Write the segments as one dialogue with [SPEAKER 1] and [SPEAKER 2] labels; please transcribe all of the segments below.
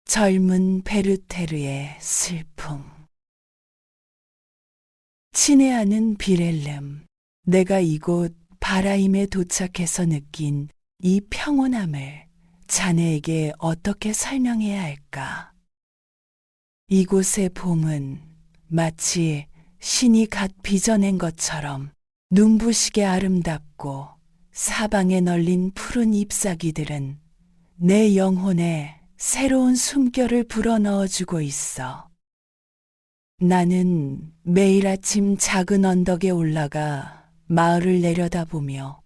[SPEAKER 1] 젊은 베르테르의 슬픔. 친애하는 빌헬름, 내가 이곳 바라임에 도착해서 느낀 이 평온함을 자네에게 어떻게 설명해야 할까? 이곳의 봄은 마치 신이 갓 빚어낸 것처럼 눈부시게 아름답고, 사방에 널린 푸른 잎사귀들은 내 영혼에 새로운 숨결을 불어넣어주고 있어. 나는 매일 아침 작은 언덕에 올라가 마을을 내려다보며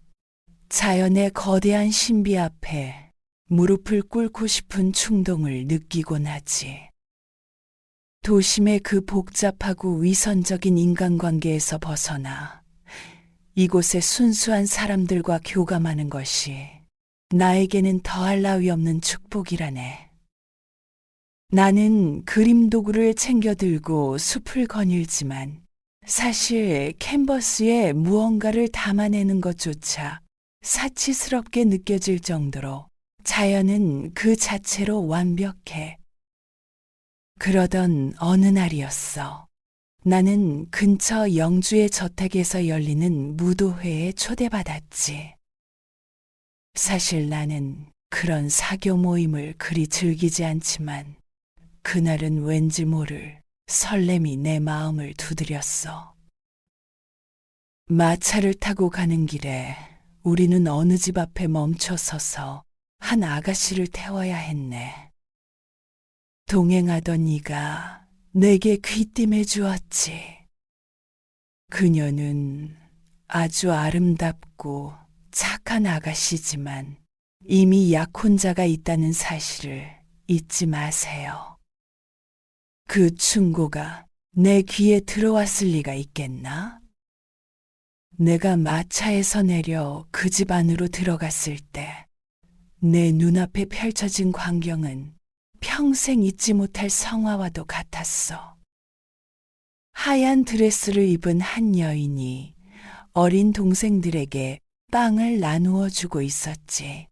[SPEAKER 1] 자연의 거대한 신비 앞에 무릎을 꿇고 싶은 충동을 느끼곤 하지. 도심의 그 복잡하고 위선적인 인간관계에서 벗어나 이곳의 순수한 사람들과 교감하는 것이 나에게는 더할 나위 없는 축복이라네. 나는 그림 도구를 챙겨 들고 숲을 거닐지만 사실 캔버스에 무언가를 담아내는 것조차 사치스럽게 느껴질 정도로 자연은 그 자체로 완벽해. 그러던 어느 날이었어. 나는 근처 영주의 저택에서 열리는 무도회에 초대받았지. 사실 나는 그런 사교 모임을 그리 즐기지 않지만 그날은 왠지 모를 설렘이 내 마음을 두드렸어. 마차를 타고 가는 길에 우리는 어느 집 앞에 멈춰 서서 한 아가씨를 태워야 했네. 동행하던 이가 내게 귀띔해 주었지. 그녀는 아주 아름답고 착한 아가씨지만 이미 약혼자가 있다는 사실을 잊지 마세요. 그 충고가 내 귀에 들어왔을 리가 있겠나? 내가 마차에서 내려 그 집 안으로 들어갔을 때 내 눈앞에 펼쳐진 광경은 평생 잊지 못할 성화와도 같았어. 하얀 드레스를 입은 한 여인이 어린 동생들에게 빵을 나누어 주고 있었지.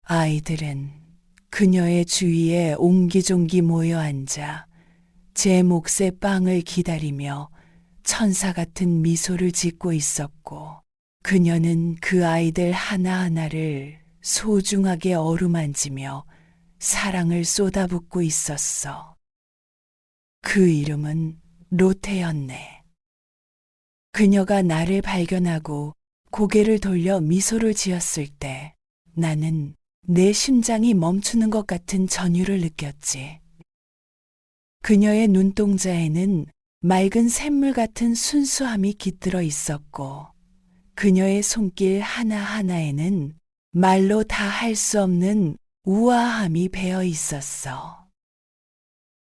[SPEAKER 1] 아이들은 그녀의 주위에 옹기종기 모여 앉아 제 몫의 빵을 기다리며 천사 같은 미소를 짓고 있었고, 그녀는 그 아이들 하나하나를 소중하게 어루만지며 사랑을 쏟아붓고 있었어. 그 이름은 로테였네. 그녀가 나를 발견하고 고개를 돌려 미소를 지었을 때 나는 내 심장이 멈추는 것 같은 전율을 느꼈지. 그녀의 눈동자에는 맑은 샘물 같은 순수함이 깃들어 있었고, 그녀의 손길 하나하나에는 말로 다 할 수 없는 우아함이 배어 있었어.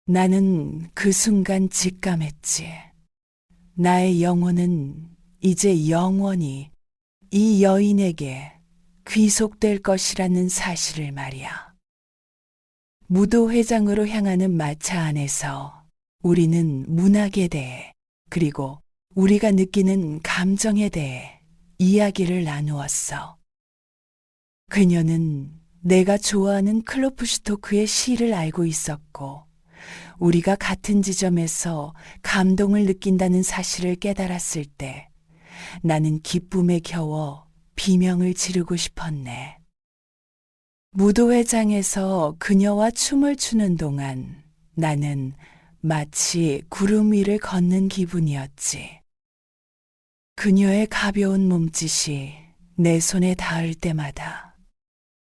[SPEAKER 1] 나는 그 순간 직감했지. 나의 영혼은 이제 영원히 이 여인에게 귀속될 것이라는 사실을 말이야. 무도회장으로 향하는 마차 안에서 우리는 문학에 대해, 그리고 우리가 느끼는 감정에 대해 이야기를 나누었어. 그녀는 내가 좋아하는 클로프슈토크의 시를 알고 있었고, 우리가 같은 지점에서 감동을 느낀다는 사실을 깨달았을 때 나는 기쁨에 겨워 비명을 지르고 싶었네. 무도회장에서 그녀와 춤을 추는 동안 나는 마치 구름 위를 걷는 기분이었지. 그녀의 가벼운 몸짓이 내 손에 닿을 때마다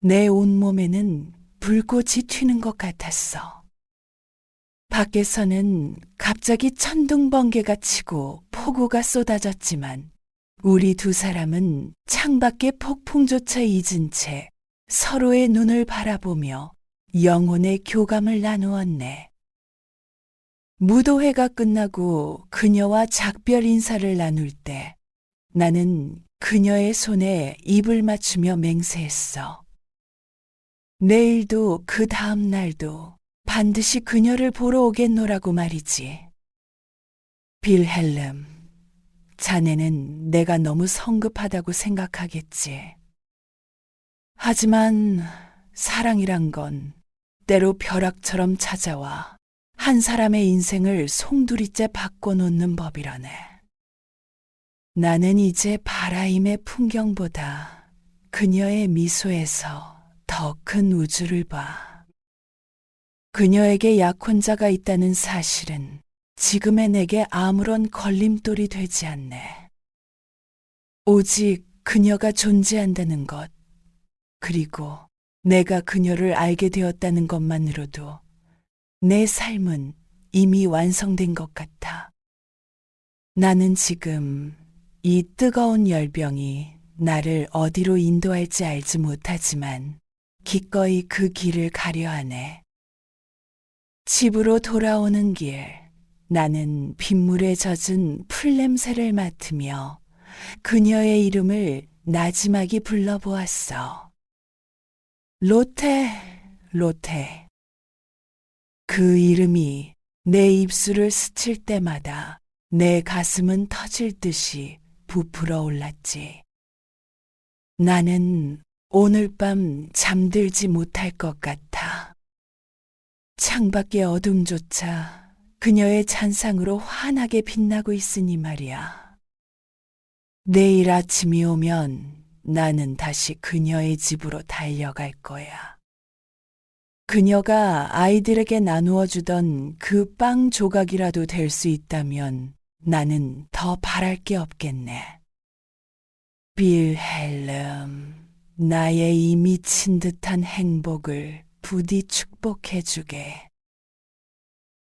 [SPEAKER 1] 내 온몸에는 불꽃이 튀는 것 같았어. 밖에서는 갑자기 천둥 번개가 치고 폭우가 쏟아졌지만 우리 두 사람은 창밖의 폭풍조차 잊은 채 서로의 눈을 바라보며 영혼의 교감을 나누었네. 무도회가 끝나고 그녀와 작별 인사를 나눌 때 나는 그녀의 손에 입을 맞추며 맹세했어. 내일도 그 다음 날도 반드시 그녀를 보러 오겠노라고 말이지. 빌헬름, 자네는 내가 너무 성급하다고 생각하겠지. 하지만 사랑이란 건 때로 벼락처럼 찾아와 한 사람의 인생을 송두리째 바꿔놓는 법이라네. 나는 이제 바라임의 풍경보다 그녀의 미소에서 더 큰 우주를 봐. 그녀에게 약혼자가 있다는 사실은 지금의 내게 아무런 걸림돌이 되지 않네. 오직 그녀가 존재한다는 것, 그리고 내가 그녀를 알게 되었다는 것만으로도 내 삶은 이미 완성된 것 같아. 나는 지금 이 뜨거운 열병이 나를 어디로 인도할지 알지 못하지만 기꺼이 그 길을 가려 하네. 집으로 돌아오는 길, 나는 빗물에 젖은 풀 냄새를 맡으며 그녀의 이름을 나지막이 불러보았어. 로테, 로테. 그 이름이 내 입술을 스칠 때마다 내 가슴은 터질 듯이 부풀어 올랐지. 나는 오늘 밤 잠들지 못할 것 같아. 창밖의 어둠조차 그녀의 찬상으로 환하게 빛나고 있으니 말이야. 내일 아침이 오면 나는 다시 그녀의 집으로 달려갈 거야. 그녀가 아이들에게 나누어 주던 그 빵 조각이라도 될 수 있다면 나는 더 바랄 게 없겠네. 빌헬름, 나의 이 미친 듯한 행복을 부디 축복해주게.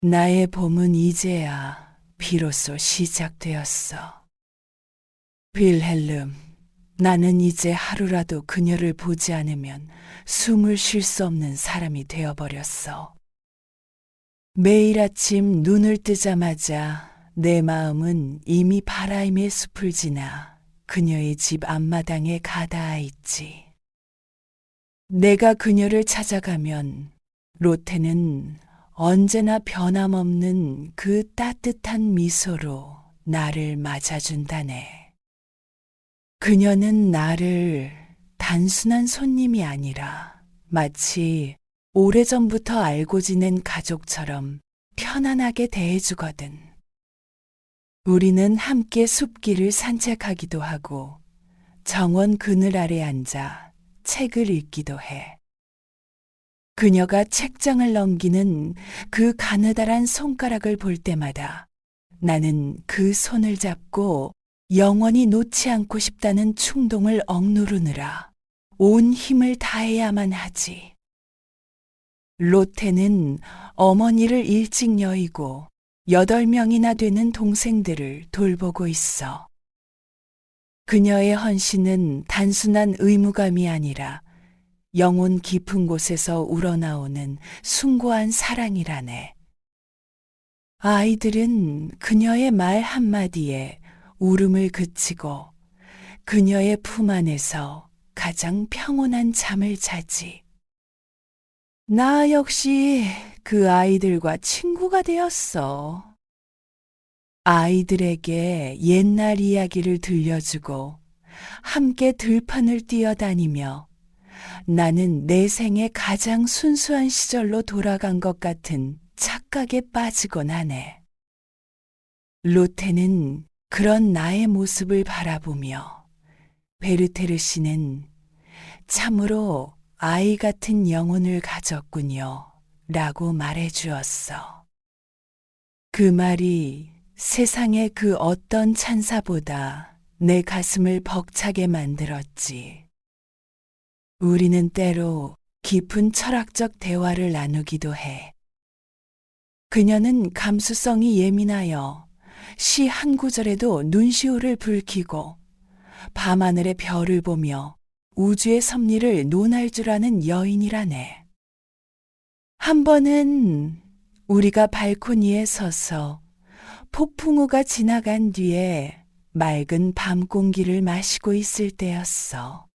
[SPEAKER 1] 나의 봄은 이제야 비로소 시작되었어. 빌헬름, 나는 이제 하루라도 그녀를 보지 않으면 숨을 쉴 수 없는 사람이 되어버렸어. 매일 아침 눈을 뜨자마자 내 마음은 이미 바라임의 숲을 지나 그녀의 집 앞마당에 가닿아 있지. 내가 그녀를 찾아가면 로테는 언제나 변함없는 그 따뜻한 미소로 나를 맞아준다네. 그녀는 나를 단순한 손님이 아니라 마치 오래전부터 알고 지낸 가족처럼 편안하게 대해주거든. 우리는 함께 숲길을 산책하기도 하고 정원 그늘 아래 앉아 책을 읽기도 해. 그녀가 책장을 넘기는 그 가느다란 손가락을 볼 때마다 나는 그 손을 잡고 영원히 놓지 않고 싶다는 충동을 억누르느라 온 힘을 다해야만 하지. 로테는 어머니를 일찍 여의고 8명이나 되는 동생들을 돌보고 있어. 그녀의 헌신은 단순한 의무감이 아니라 영혼 깊은 곳에서 우러나오는 숭고한 사랑이라네. 아이들은 그녀의 말 한마디에 울음을 그치고 그녀의 품 안에서 가장 평온한 잠을 자지. 나 역시 그 아이들과 친구가 되었어. 아이들에게 옛날 이야기를 들려주고 함께 들판을 뛰어다니며 나는 내 생의 가장 순수한 시절로 돌아간 것 같은 착각에 빠지곤 하네. 로테는 그런 나의 모습을 바라보며 베르테르 씨는 참으로 아이 같은 영혼을 가졌군요 라고 말해 주었어. 그 말이 세상의 그 어떤 찬사보다 내 가슴을 벅차게 만들었지. 우리는 때로 깊은 철학적 대화를 나누기도 해. 그녀는 감수성이 예민하여 시 한 구절에도 눈시울을 붉히고 밤하늘의 별을 보며 우주의 섭리를 논할 줄 아는 여인이라네. 한 번은 우리가 발코니에 서서 폭풍우가 지나간 뒤에 맑은 밤 공기를 마시고 있을 때였어.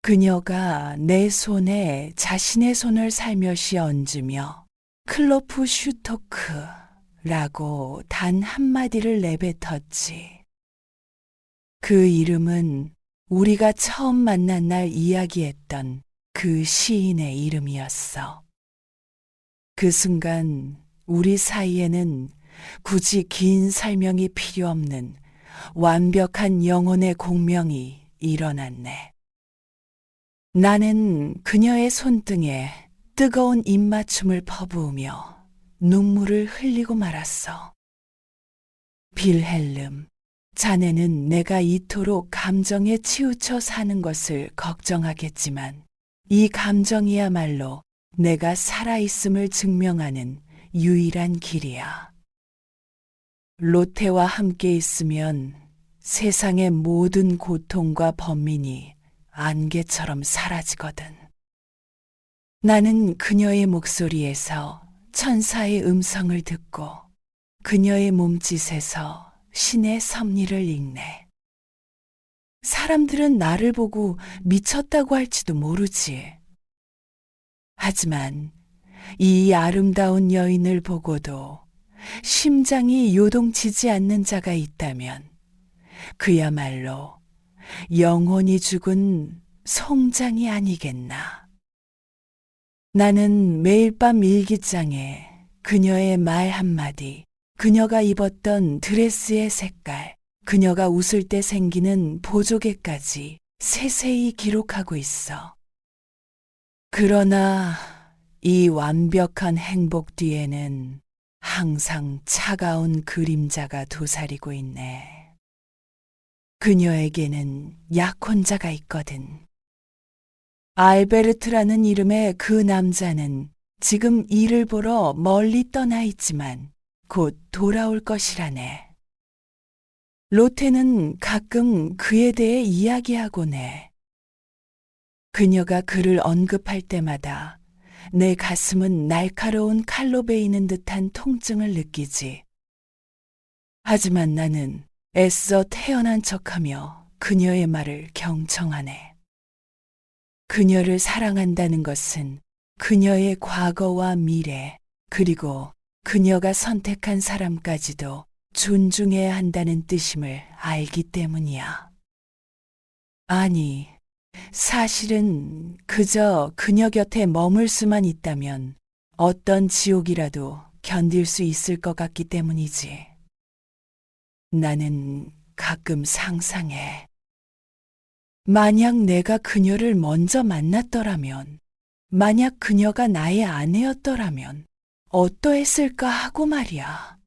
[SPEAKER 1] 그녀가 내 손에 자신의 손을 살며시 얹으며 클로프 슈토크라고 단 한마디를 내뱉었지. 그 이름은 우리가 처음 만난 날 이야기했던 그 시인의 이름이었어. 그 순간 우리 사이에는 굳이 긴 설명이 필요 없는 완벽한 영혼의 공명이 일어났네. 나는 그녀의 손등에 뜨거운 입맞춤을 퍼부으며 눈물을 흘리고 말았어. 빌헬름, 자네는 내가 이토록 감정에 치우쳐 사는 것을 걱정하겠지만 이 감정이야말로 내가 살아있음을 증명하는 유일한 길이야. 로테와 함께 있으면 세상의 모든 고통과 번민이 안개처럼 사라지거든. 나는 그녀의 목소리에서 천사의 음성을 듣고 그녀의 몸짓에서 신의 섭리를 읽네. 사람들은 나를 보고 미쳤다고 할지도 모르지. 하지만 이 아름다운 여인을 보고도 심장이 요동치지 않는 자가 있다면 그야말로 영혼이 죽은 송장이 아니겠나. 나는 매일 밤 일기장에 그녀의 말 한마디, 그녀가 입었던 드레스의 색깔, 그녀가 웃을 때 생기는 보조개까지 세세히 기록하고 있어. 그러나 이 완벽한 행복 뒤에는 항상 차가운 그림자가 도사리고 있네. 그녀에게는 약혼자가 있거든. 알베르트라는 이름의 그 남자는 지금 일을 보러 멀리 떠나 있지만 곧 돌아올 것이라네. 로테는 가끔 그에 대해 이야기하곤 해. 그녀가 그를 언급할 때마다 내 가슴은 날카로운 칼로 베이는 듯한 통증을 느끼지. 하지만 나는 애써 태어난 척하며 그녀의 말을 경청하네. 그녀를 사랑한다는 것은 그녀의 과거와 미래, 그리고 그녀가 선택한 사람까지도 존중해야 한다는 뜻임을 알기 때문이야. 아니, 사실은 그저 그녀 곁에 머물 수만 있다면 어떤 지옥이라도 견딜 수 있을 것 같기 때문이지. 나는 가끔 상상해. 만약 내가 그녀를 먼저 만났더라면, 만약 그녀가 나의 아내였더라면 어떠했을까 하고 말이야.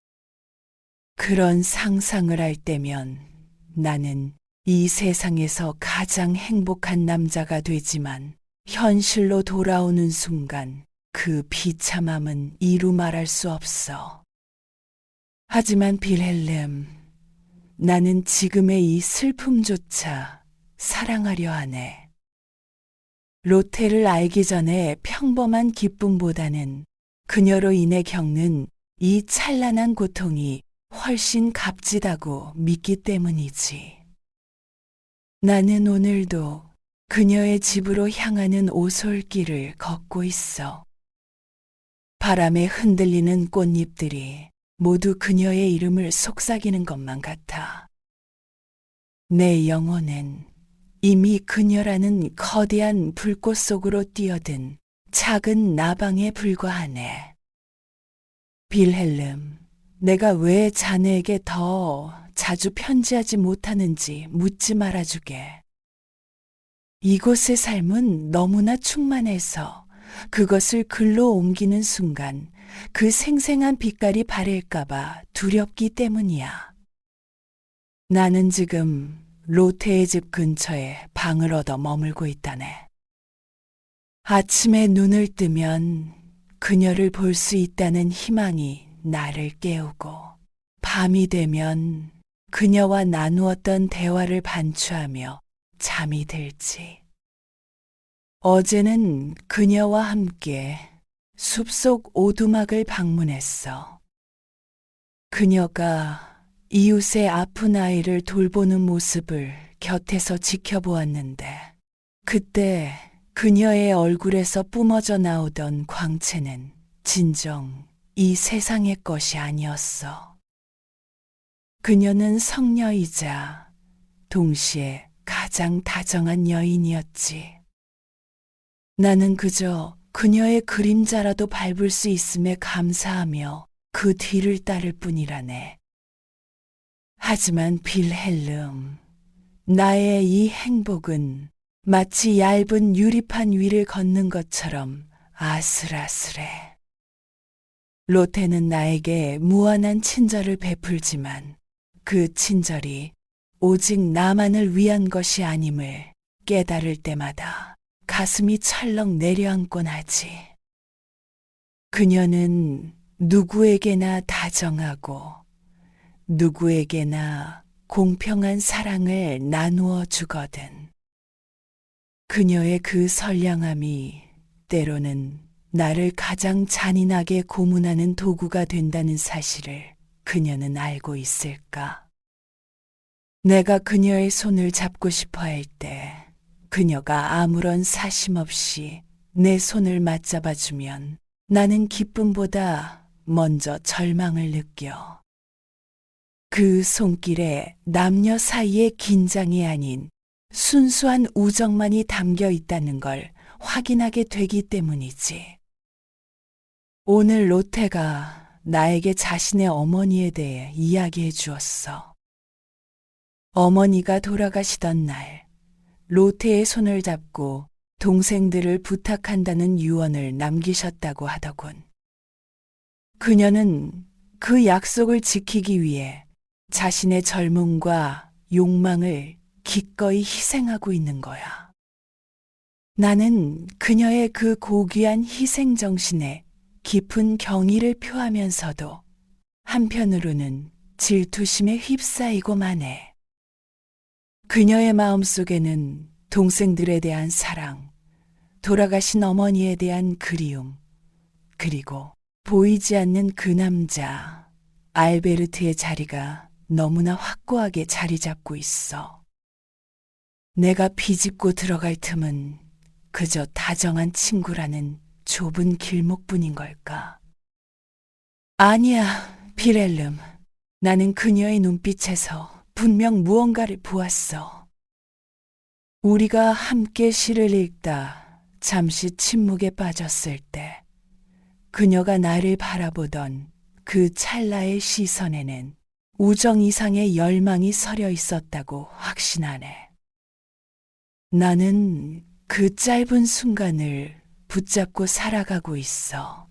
[SPEAKER 1] 그런 상상을 할 때면 나는 이 세상에서 가장 행복한 남자가 되지만 현실로 돌아오는 순간 그 비참함은 이루 말할 수 없어. 하지만 빌헬렘, 나는 지금의 이 슬픔조차 사랑하려 하네. 로테를 알기 전에 평범한 기쁨보다는 그녀로 인해 겪는 이 찬란한 고통이 훨씬 값지다고 믿기 때문이지. 나는 오늘도 그녀의 집으로 향하는 오솔길을 걷고 있어. 바람에 흔들리는 꽃잎들이 모두 그녀의 이름을 속삭이는 것만 같아. 내 영혼은 이미 그녀라는 거대한 불꽃 속으로 뛰어든 작은 나방에 불과하네. 빌헬름, 내가 왜 자네에게 더 자주 편지하지 못하는지 묻지 말아주게. 이곳의 삶은 너무나 충만해서 그것을 글로 옮기는 순간 그 생생한 빛깔이 바랄까봐 두렵기 때문이야. 나는 지금 로테의 집 근처에 방을 얻어 머물고 있다네. 아침에 눈을 뜨면 그녀를 볼 수 있다는 희망이 나를 깨우고, 밤이 되면 그녀와 나누었던 대화를 반추하며 잠이 들지. 어제는 그녀와 함께 숲속 오두막을 방문했어. 그녀가 이웃의 아픈 아이를 돌보는 모습을 곁에서 지켜보았는데, 그때 그녀의 얼굴에서 뿜어져 나오던 광채는 진정 이 세상의 것이 아니었어. 그녀는 성녀이자 동시에 가장 다정한 여인이었지. 나는 그저 그녀의 그림자라도 밟을 수 있음에 감사하며 그 뒤를 따를 뿐이라네. 하지만 빌헬름, 나의 이 행복은 마치 얇은 유리판 위를 걷는 것처럼 아슬아슬해. 로테는 나에게 무한한 친절을 베풀지만 그 친절이 오직 나만을 위한 것이 아님을 깨달을 때마다 가슴이 철렁 내려앉곤 하지. 그녀는 누구에게나 다정하고 누구에게나 공평한 사랑을 나누어 주거든. 그녀의 그 선량함이 때로는 나를 가장 잔인하게 고문하는 도구가 된다는 사실을 그녀는 알고 있을까? 내가 그녀의 손을 잡고 싶어 할 때 그녀가 아무런 사심 없이 내 손을 맞잡아주면 나는 기쁨보다 먼저 절망을 느껴. 그 손길에 남녀 사이의 긴장이 아닌 순수한 우정만이 담겨 있다는 걸 확인하게 되기 때문이지. 오늘 로테가 나에게 자신의 어머니에 대해 이야기해 주었어. 어머니가 돌아가시던 날, 로테의 손을 잡고 동생들을 부탁한다는 유언을 남기셨다고 하더군. 그녀는 그 약속을 지키기 위해 자신의 젊음과 욕망을 기꺼이 희생하고 있는 거야. 나는 그녀의 그 고귀한 희생 정신에 깊은 경의를 표하면서도 한편으로는 질투심에 휩싸이고만 해. 그녀의 마음속에는 동생들에 대한 사랑, 돌아가신 어머니에 대한 그리움, 그리고 보이지 않는 그 남자, 알베르트의 자리가 너무나 확고하게 자리 잡고 있어. 내가 비집고 들어갈 틈은 그저 다정한 친구라는 좁은 길목뿐인 걸까? 아니야, 빌헬름. 나는 그녀의 눈빛에서 분명 무언가를 보았어. 우리가 함께 시를 읽다 잠시 침묵에 빠졌을 때 그녀가 나를 바라보던 그 찰나의 시선에는 우정 이상의 열망이 서려 있었다고 확신하네. 나는 그 짧은 순간을 붙잡고 살아가고 있어.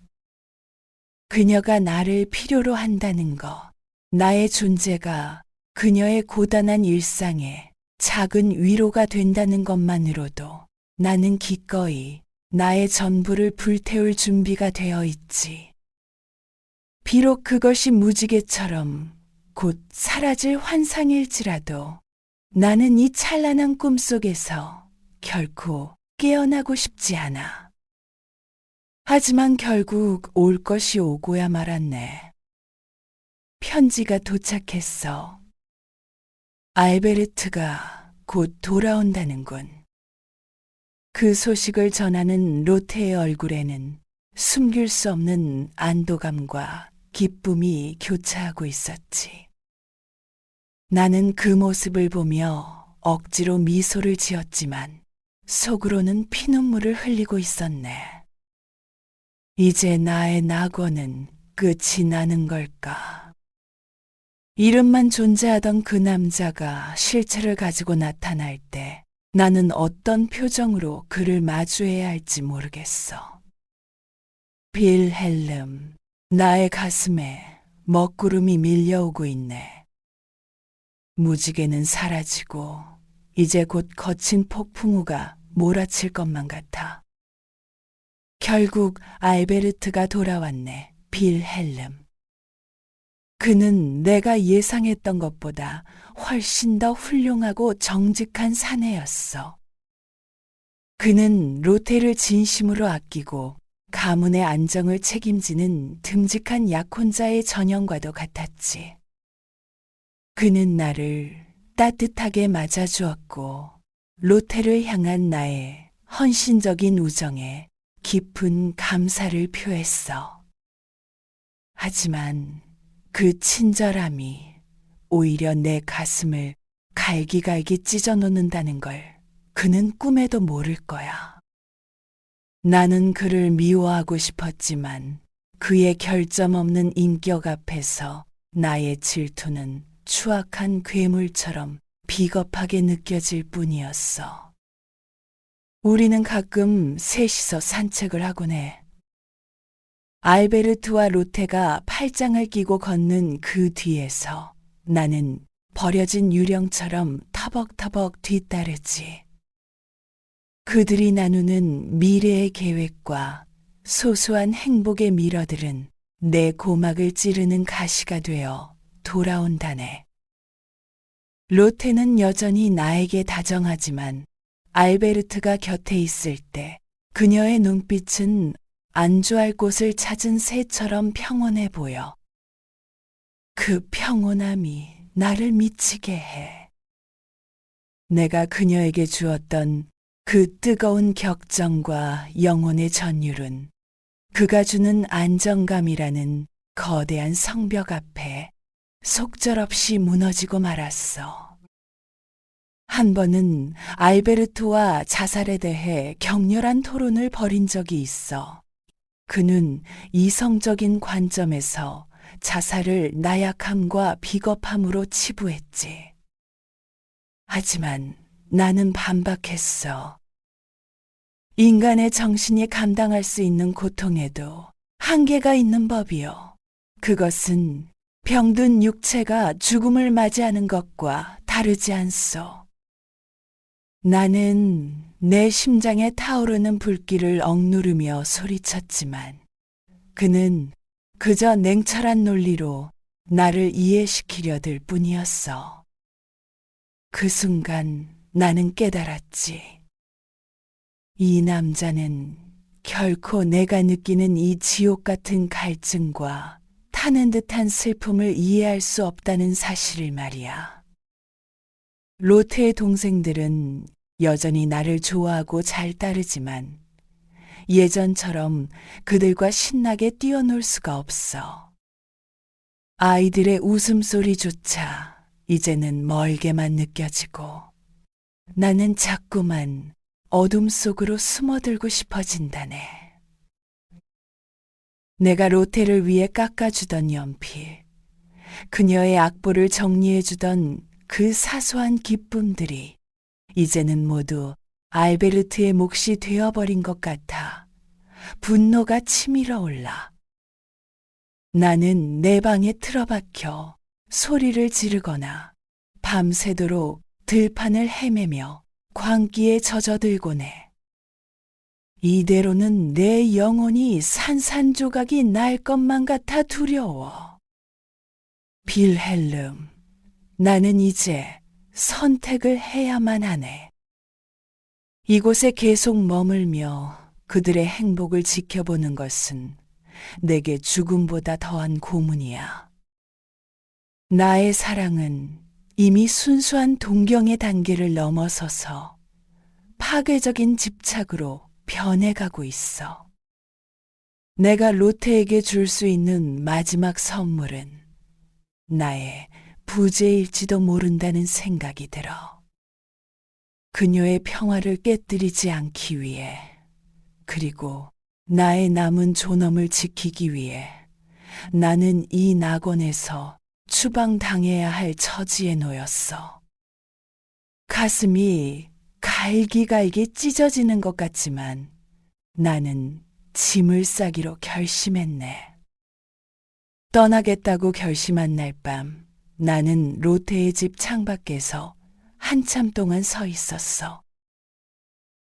[SPEAKER 1] 그녀가 나를 필요로 한다는 거, 나의 존재가 그녀의 고단한 일상에 작은 위로가 된다는 것만으로도 나는 기꺼이 나의 전부를 불태울 준비가 되어 있지. 비록 그것이 무지개처럼 곧 사라질 환상일지라도 나는 이 찬란한 꿈속에서 결코 깨어나고 싶지 않아. 하지만 결국 올 것이 오고야 말았네. 편지가 도착했어. 알베르트가 곧 돌아온다는군. 그 소식을 전하는 로테의 얼굴에는 숨길 수 없는 안도감과 기쁨이 교차하고 있었지. 나는 그 모습을 보며 억지로 미소를 지었지만 속으로는 피눈물을 흘리고 있었네. 이제 나의 낙원은 끝이 나는 걸까? 이름만 존재하던 그 남자가 실체를 가지고 나타날 때 나는 어떤 표정으로 그를 마주해야 할지 모르겠어. 빌헬름, 나의 가슴에 먹구름이 밀려오고 있네. 무지개는 사라지고 이제 곧 거친 폭풍우가 몰아칠 것만 같아. 결국 알베르트가 돌아왔네, 빌헬름. 그는 내가 예상했던 것보다 훨씬 더 훌륭하고 정직한 사내였어. 그는 로테를 진심으로 아끼고 가문의 안정을 책임지는 듬직한 약혼자의 전형과도 같았지. 그는 나를 따뜻하게 맞아주었고 로테를 향한 나의 헌신적인 우정에 깊은 감사를 표했어. 하지만 그 친절함이 오히려 내 가슴을 갈기갈기 찢어 놓는다는 걸 그는 꿈에도 모를 거야. 나는 그를 미워하고 싶었지만 그의 결점 없는 인격 앞에서 나의 질투는 추악한 괴물처럼 비겁하게 느껴질 뿐이었어. 우리는 가끔 셋이서 산책을 하곤 해. 알베르트와 로테가 팔짱을 끼고 걷는 그 뒤에서 나는 버려진 유령처럼 터벅터벅 뒤따르지. 그들이 나누는 미래의 계획과 소소한 행복의 미러들은 내 고막을 찌르는 가시가 되어 돌아온다네. 로테는 여전히 나에게 다정하지만 알베르트가 곁에 있을 때 그녀의 눈빛은 안주할 곳을 찾은 새처럼 평온해 보여. 그 평온함이 나를 미치게 해. 내가 그녀에게 주었던 그 뜨거운 격정과 영혼의 전율은 그가 주는 안정감이라는 거대한 성벽 앞에 속절없이 무너지고 말았어. 한 번은 알베르토와 자살에 대해 격렬한 토론을 벌인 적이 있어. 그는 이성적인 관점에서 자살을 나약함과 비겁함으로 치부했지. 하지만 나는 반박했어. 인간의 정신이 감당할 수 있는 고통에도 한계가 있는 법이요. 그것은 병든 육체가 죽음을 맞이하는 것과 다르지 않소. 나는 내 심장에 타오르는 불길을 억누르며 소리쳤지만 그는 그저 냉철한 논리로 나를 이해시키려 들 뿐이었어. 그 순간 나는 깨달았지. 이 남자는 결코 내가 느끼는 이 지옥 같은 갈증과 타는 듯한 슬픔을 이해할 수 없다는 사실을 말이야. 로테의 동생들은 여전히 나를 좋아하고 잘 따르지만 예전처럼 그들과 신나게 뛰어놀 수가 없어. 아이들의 웃음소리조차 이제는 멀게만 느껴지고 나는 자꾸만 어둠 속으로 숨어들고 싶어진다네. 내가 로테를 위해 깎아주던 연필, 그녀의 악보를 정리해주던 그 사소한 기쁨들이 이제는 모두 알베르트의 몫이 되어버린 것 같아 분노가 치밀어 올라. 나는 내 방에 틀어박혀 소리를 지르거나 밤새도록 들판을 헤매며 광기에 젖어들곤 해. 이대로는 내 영혼이 산산조각이 날 것만 같아 두려워. 빌헬름, 나는 이제 선택을 해야만 하네. 이곳에 계속 머물며 그들의 행복을 지켜보는 것은 내게 죽음보다 더한 고문이야. 나의 사랑은 이미 순수한 동경의 단계를 넘어서서 파괴적인 집착으로 변해가고 있어. 내가 로테에게 줄 수 있는 마지막 선물은 나의 부재일지도 모른다는 생각이 들어. 그녀의 평화를 깨뜨리지 않기 위해, 그리고 나의 남은 존엄을 지키기 위해 나는 이 낙원에서 추방당해야 할 처지에 놓였어. 가슴이 갈기갈기 찢어지는 것 같지만 나는 짐을 싸기로 결심했네. 떠나겠다고 결심한 날 밤 나는 로테의 집 창밖에서 한참 동안 서 있었어.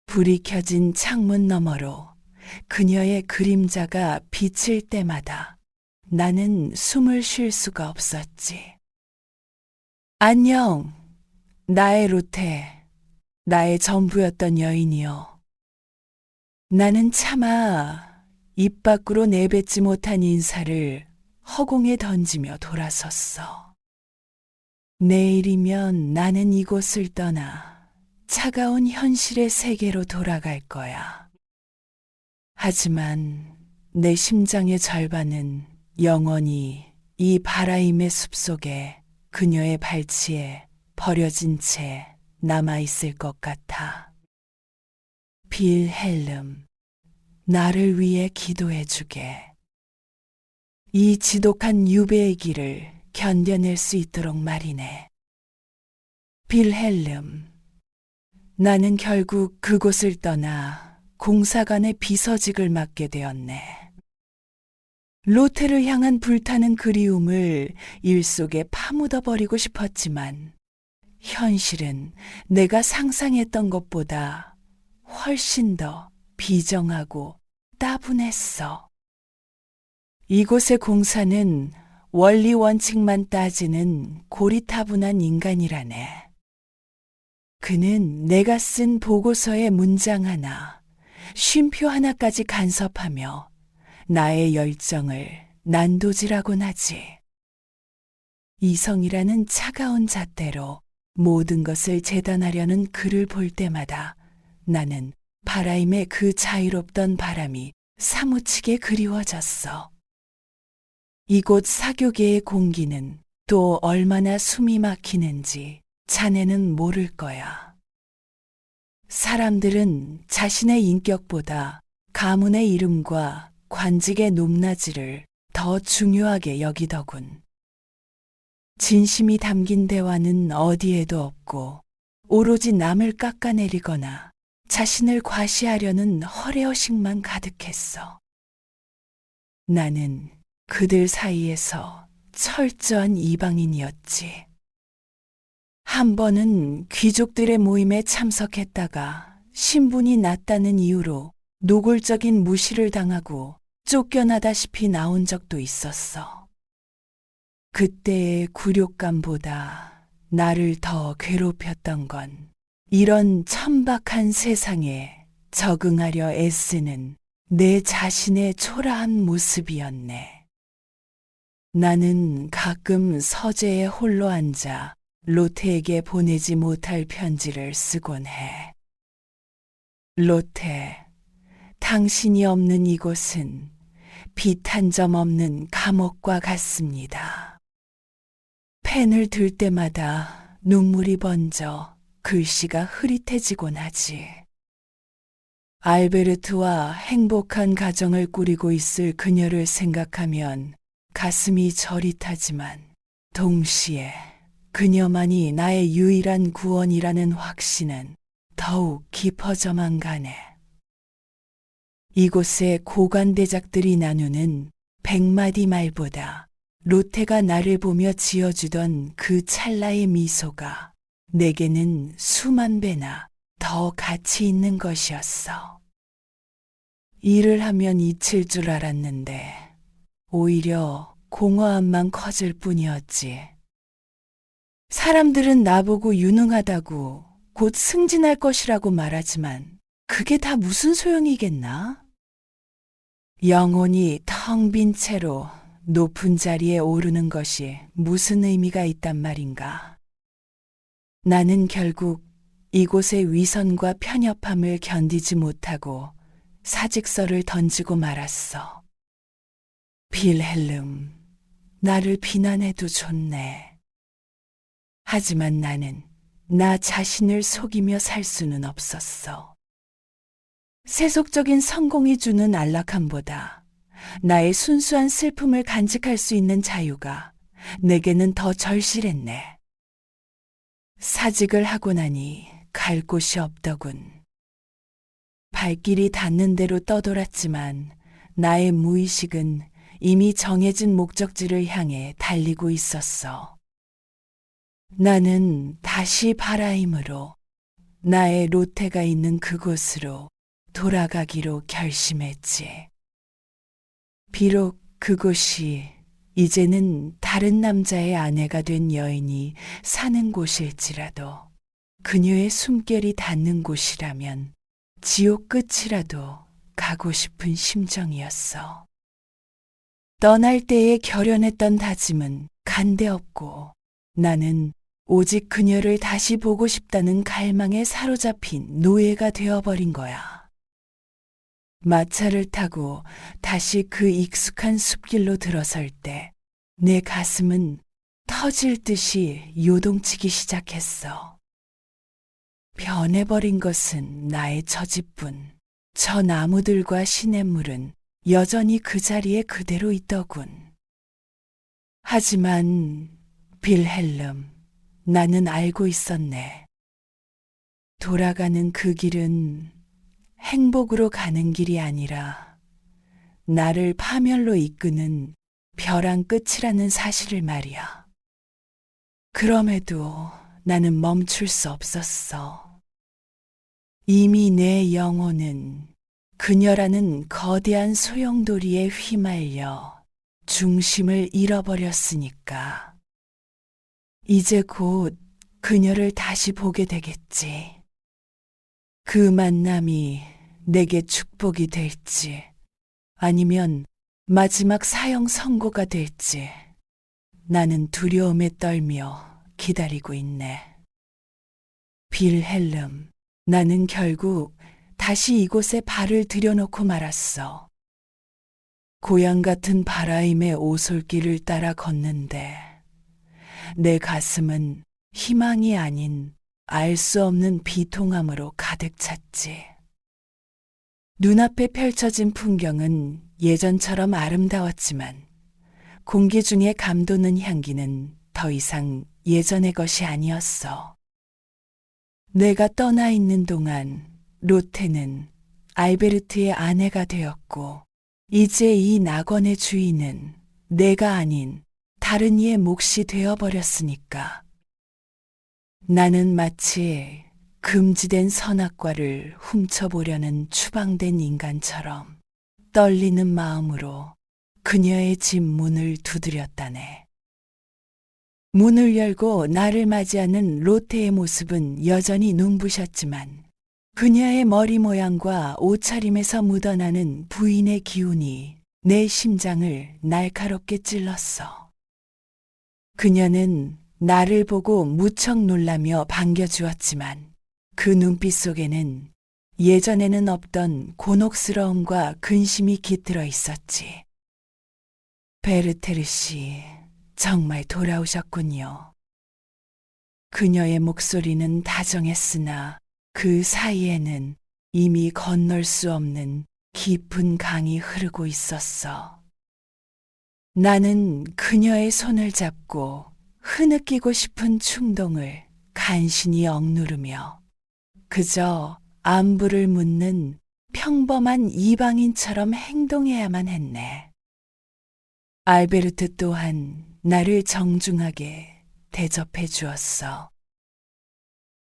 [SPEAKER 1] 불이 켜진 창문 너머로 그녀의 그림자가 비칠 때마다 나는 숨을 쉴 수가 없었지. 안녕, 나의 로테, 나의 전부였던 여인이여. 나는 차마 입 밖으로 내뱉지 못한 인사를 허공에 던지며 돌아섰어. 내일이면 나는 이곳을 떠나 차가운 현실의 세계로 돌아갈 거야. 하지만 내 심장의 절반은 영원히 이 바라임의 숲속에 그녀의 발치에 버려진 채 남아있을 것 같아. 빌헬름, 나를 위해 기도해 주게. 이 지독한 유배의 길을 견뎌낼 수 있도록 말이네. 빌헬름, 나는 결국 그곳을 떠나 공사관의 비서직을 맡게 되었네. 로테를 향한 불타는 그리움을 일 속에 파묻어버리고 싶었지만 현실은 내가 상상했던 것보다 훨씬 더 비정하고 따분했어. 이곳의 공사는 원리 원칙만 따지는 고리타분한 인간이라네. 그는 내가 쓴 보고서의 문장 하나, 쉼표 하나까지 간섭하며 나의 열정을 난도질하곤 하지. 이성이라는 차가운 잣대로 모든 것을 재단하려는 그를 볼 때마다 나는 바라임의 그 자유롭던 바람이 사무치게 그리워졌어. 이곳 사교계의 공기는 또 얼마나 숨이 막히는지 자네는 모를 거야. 사람들은 자신의 인격보다 가문의 이름과 관직의 높낮이를 더 중요하게 여기더군. 진심이 담긴 대화는 어디에도 없고 오로지 남을 깎아내리거나 자신을 과시하려는 허례허식만 가득했어. 나는 그들 사이에서 철저한 이방인이었지. 한 번은 귀족들의 모임에 참석했다가 신분이 낮다는 이유로 노골적인 무시를 당하고 쫓겨나다시피 나온 적도 있었어. 그때의 굴욕감보다 나를 더 괴롭혔던 건 이런 천박한 세상에 적응하려 애쓰는 내 자신의 초라한 모습이었네. 나는 가끔 서재에 홀로 앉아 로테에게 보내지 못할 편지를 쓰곤 해. 로테, 당신이 없는 이곳은 빛 한 점 없는 감옥과 같습니다. 펜을 들 때마다 눈물이 번져 글씨가 흐릿해지곤 하지. 알베르트와 행복한 가정을 꾸리고 있을 그녀를 생각하면 가슴이 저릿하지만 동시에 그녀만이 나의 유일한 구원이라는 확신은 더욱 깊어져만 가네. 이곳의 고관대작들이 나누는 100마디 말보다 로테가 나를 보며 지어주던 그 찰나의 미소가 내게는 수만 배나 더 가치 있는 것이었어. 일을 하면 잊힐 줄 알았는데 오히려 공허함만 커질 뿐이었지. 사람들은 나보고 유능하다고 곧 승진할 것이라고 말하지만 그게 다 무슨 소용이겠나? 영혼이 텅 빈 채로 높은 자리에 오르는 것이 무슨 의미가 있단 말인가? 나는 결국 이곳의 위선과 편협함을 견디지 못하고 사직서를 던지고 말았어. 빌헬름, 나를 비난해도 좋네. 하지만 나는 나 자신을 속이며 살 수는 없었어. 세속적인 성공이 주는 안락함보다 나의 순수한 슬픔을 간직할 수 있는 자유가 내게는 더 절실했네. 사직을 하고 나니 갈 곳이 없더군. 발길이 닿는 대로 떠돌았지만 나의 무의식은 이미 정해진 목적지를 향해 달리고 있었어. 나는 다시 바라임으로 나의 로테가 있는 그곳으로 돌아가기로 결심했지. 비록 그곳이 이제는 다른 남자의 아내가 된 여인이 사는 곳일지라도 그녀의 숨결이 닿는 곳이라면 지옥 끝이라도 가고 싶은 심정이었어. 떠날 때에 결연했던 다짐은 간데없고 나는 오직 그녀를 다시 보고 싶다는 갈망에 사로잡힌 노예가 되어버린 거야. 마차를 타고 다시 그 익숙한 숲길로 들어설 때 내 가슴은 터질 듯이 요동치기 시작했어. 변해버린 것은 나의 처지뿐 저 나무들과 시냇물은 여전히 그 자리에 그대로 있더군. 하지만 빌헬름, 나는 알고 있었네. 돌아가는 그 길은 행복으로 가는 길이 아니라 나를 파멸로 이끄는 벼랑 끝이라는 사실을 말이야. 그럼에도 나는 멈출 수 없었어. 이미 내 영혼은 그녀라는 거대한 소용돌이에 휘말려 중심을 잃어버렸으니까. 이제 곧 그녀를 다시 보게 되겠지. 그 만남이 내게 축복이 될지 아니면 마지막 사형 선고가 될지 나는 두려움에 떨며 기다리고 있네. 빌헬름, 나는 결국 다시 이곳에 발을 들여놓고 말았어. 고향 같은 바라임의 오솔길을 따라 걷는데 내 가슴은 희망이 아닌 알 수 없는 비통함으로 가득 찼지. 눈앞에 펼쳐진 풍경은 예전처럼 아름다웠지만 공기 중에 감도는 향기는 더 이상 예전의 것이 아니었어. 내가 떠나 있는 동안 로테는 알베르트의 아내가 되었고 이제 이 낙원의 주인은 내가 아닌 다른 이의 몫이 되어버렸으니까. 나는 마치 금지된 선악과를 훔쳐보려는 추방된 인간처럼 떨리는 마음으로 그녀의 집 문을 두드렸다네. 문을 열고 나를 맞이하는 로테의 모습은 여전히 눈부셨지만 그녀의 머리 모양과 옷차림에서 묻어나는 부인의 기운이 내 심장을 날카롭게 찔렀어. 그녀는 나를 보고 무척 놀라며 반겨주었지만 그 눈빛 속에는 예전에는 없던 곤혹스러움과 근심이 깃들어 있었지. 베르테르 씨, 정말 돌아오셨군요. 그녀의 목소리는 다정했으나 그 사이에는 이미 건널 수 없는 깊은 강이 흐르고 있었어. 나는 그녀의 손을 잡고 흐느끼고 싶은 충동을 간신히 억누르며 그저 안부를 묻는 평범한 이방인처럼 행동해야만 했네. 알베르트 또한 나를 정중하게 대접해 주었어.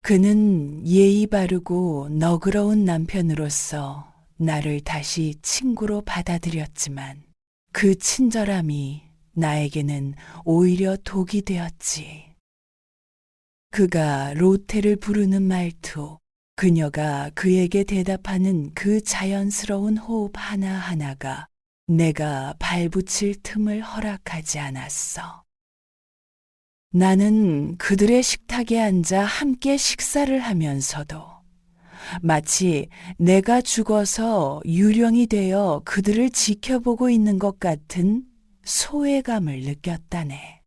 [SPEAKER 1] 그는 예의 바르고 너그러운 남편으로서 나를 다시 친구로 받아들였지만 그 친절함이 나에게는 오히려 독이 되었지. 그가 로테를 부르는 말투, 그녀가 그에게 대답하는 그 자연스러운 호흡 하나하나가 내가 발붙일 틈을 허락하지 않았어. 나는 그들의 식탁에 앉아 함께 식사를 하면서도 마치 내가 죽어서 유령이 되어 그들을 지켜보고 있는 것 같은 소외감을 느꼈다네.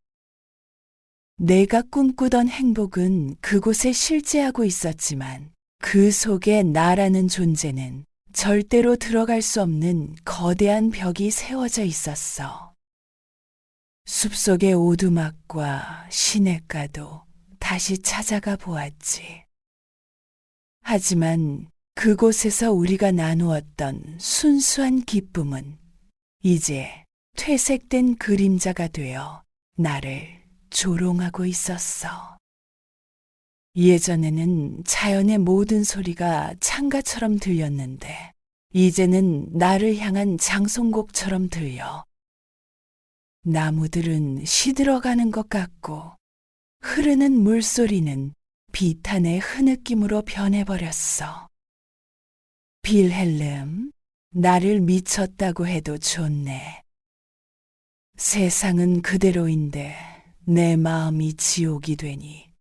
[SPEAKER 1] 내가 꿈꾸던 행복은 그곳에 실제하고 있었지만 그 속에 나라는 존재는 절대로 들어갈 수 없는 거대한 벽이 세워져 있었어. 숲속의 오두막과 시냇가도 다시 찾아가 보았지. 하지만 그곳에서 우리가 나누었던 순수한 기쁨은 이제 퇴색된 그림자가 되어 나를 조롱하고 있었어. 예전에는 자연의 모든 소리가 창가처럼 들렸는데 이제는 나를 향한 장송곡처럼 들려. 나무들은 시들어가는 것 같고 흐르는 물소리는 비탄의 흐느낌으로 변해버렸어. 빌헬름, 나를 미쳤다고 해도 좋네. 세상은 그대로인데 내 마음이 지옥이 되니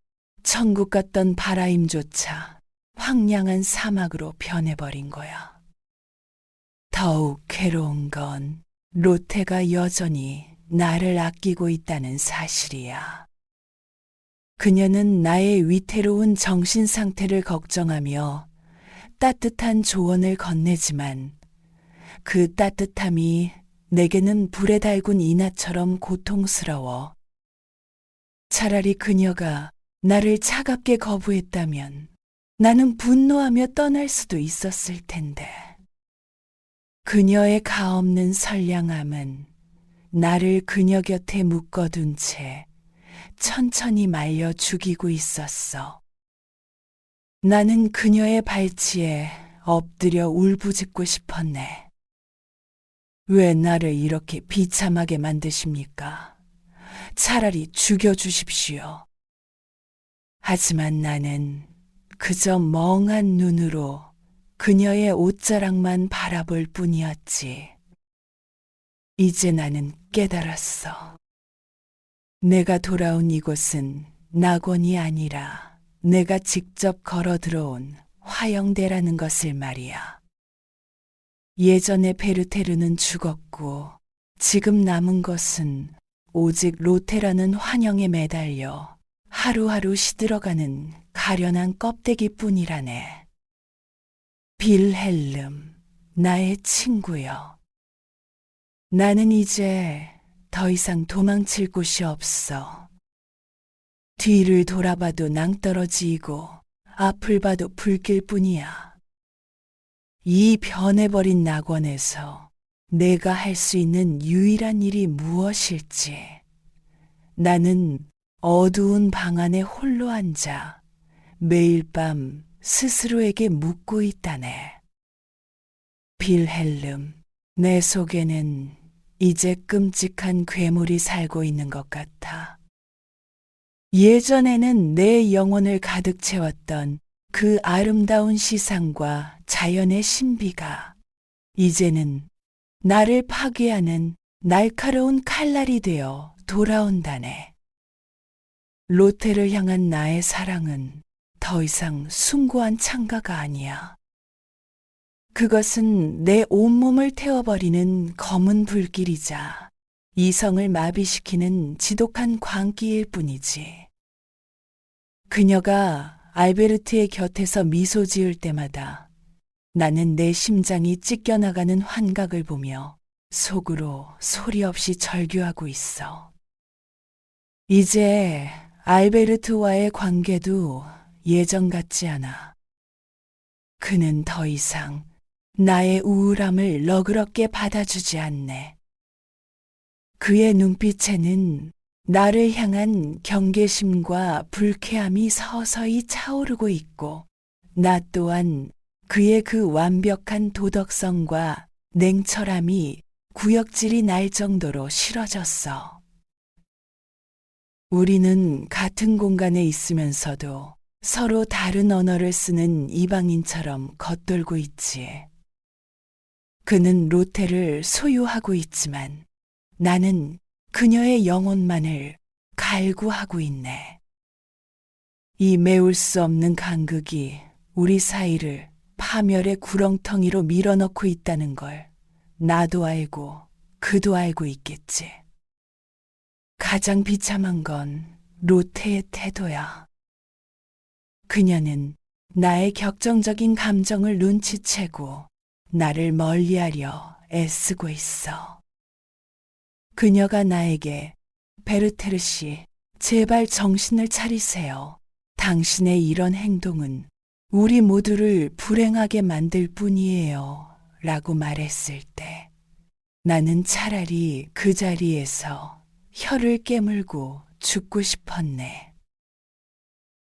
[SPEAKER 1] 천국 같던 바라임조차 황량한 사막으로 변해버린 거야. 더욱 괴로운 건 로테가 여전히 나를 아끼고 있다는 사실이야. 그녀는 나의 위태로운 정신 상태를 걱정하며 따뜻한 조언을 건네지만 그 따뜻함이 내게는 불에 달군 인화처럼 고통스러워. 차라리 그녀가 나를 차갑게 거부했다면 나는 분노하며 떠날 수도 있었을 텐데. 그녀의 가없는 선량함은 나를 그녀 곁에 묶어둔 채 천천히 말려 죽이고 있었어. 나는 그녀의 발치에 엎드려 울부짖고 싶었네. 왜 나를 이렇게 비참하게 만드십니까? 차라리 죽여주십시오. 하지만 나는 그저 멍한 눈으로 그녀의 옷자락만 바라볼 뿐이었지. 이제 나는 깨달았어. 내가 돌아온 이곳은 낙원이 아니라 내가 직접 걸어 들어온 화영대라는 것을 말이야. 예전에 베르테르는 죽었고 지금 남은 것은 오직 로테라는 환영에 매달려 하루하루 시들어가는 가련한 껍데기뿐이라네. 빌헬름, 나의 친구여. 나는 이제 더 이상 도망칠 곳이 없어. 뒤를 돌아봐도 낭떠러지이고 앞을 봐도 불길뿐이야. 이 변해버린 낙원에서 내가 할 수 있는 유일한 일이 무엇일지. 나는 어두운 방 안에 홀로 앉아 매일 밤 스스로에게 묻고 있다네. 빌헬름, 내 속에는 이제 끔찍한 괴물이 살고 있는 것 같아. 예전에는 내 영혼을 가득 채웠던 그 아름다운 시상과 자연의 신비가 이제는 나를 파괴하는 날카로운 칼날이 되어 돌아온다네. 로테를 향한 나의 사랑은 더 이상 숭고한 창가가 아니야. 그것은 내 온몸을 태워버리는 검은 불길이자 이성을 마비시키는 지독한 광기일 뿐이지. 그녀가 알베르트의 곁에서 미소 지을 때마다 나는 내 심장이 찢겨나가는 환각을 보며 속으로 소리 없이 절규하고 있어. 이제 알베르트와의 관계도 예전 같지 않아. 그는 더 이상 나의 우울함을 너그럽게 받아주지 않네. 그의 눈빛에는 나를 향한 경계심과 불쾌함이 서서히 차오르고 있고 나 또한 그의 그 완벽한 도덕성과 냉철함이 구역질이 날 정도로 싫어졌어. 우리는 같은 공간에 있으면서도 서로 다른 언어를 쓰는 이방인처럼 겉돌고 있지. 그는 로테를 소유하고 있지만 나는 그녀의 영혼만을 갈구하고 있네. 이 메울 수 없는 간극이 우리 사이를 파멸의 구렁텅이로 밀어넣고 있다는 걸 나도 알고 그도 알고 있겠지. 가장 비참한 건 로테의 태도야. 그녀는 나의 격정적인 감정을 눈치채고 나를 멀리하려 애쓰고 있어. 그녀가 나에게 베르테르 씨, 제발 정신을 차리세요. 당신의 이런 행동은 우리 모두를 불행하게 만들 뿐이에요. 라고 말했을 때 나는 차라리 그 자리에서 혀를 깨물고 죽고 싶었네.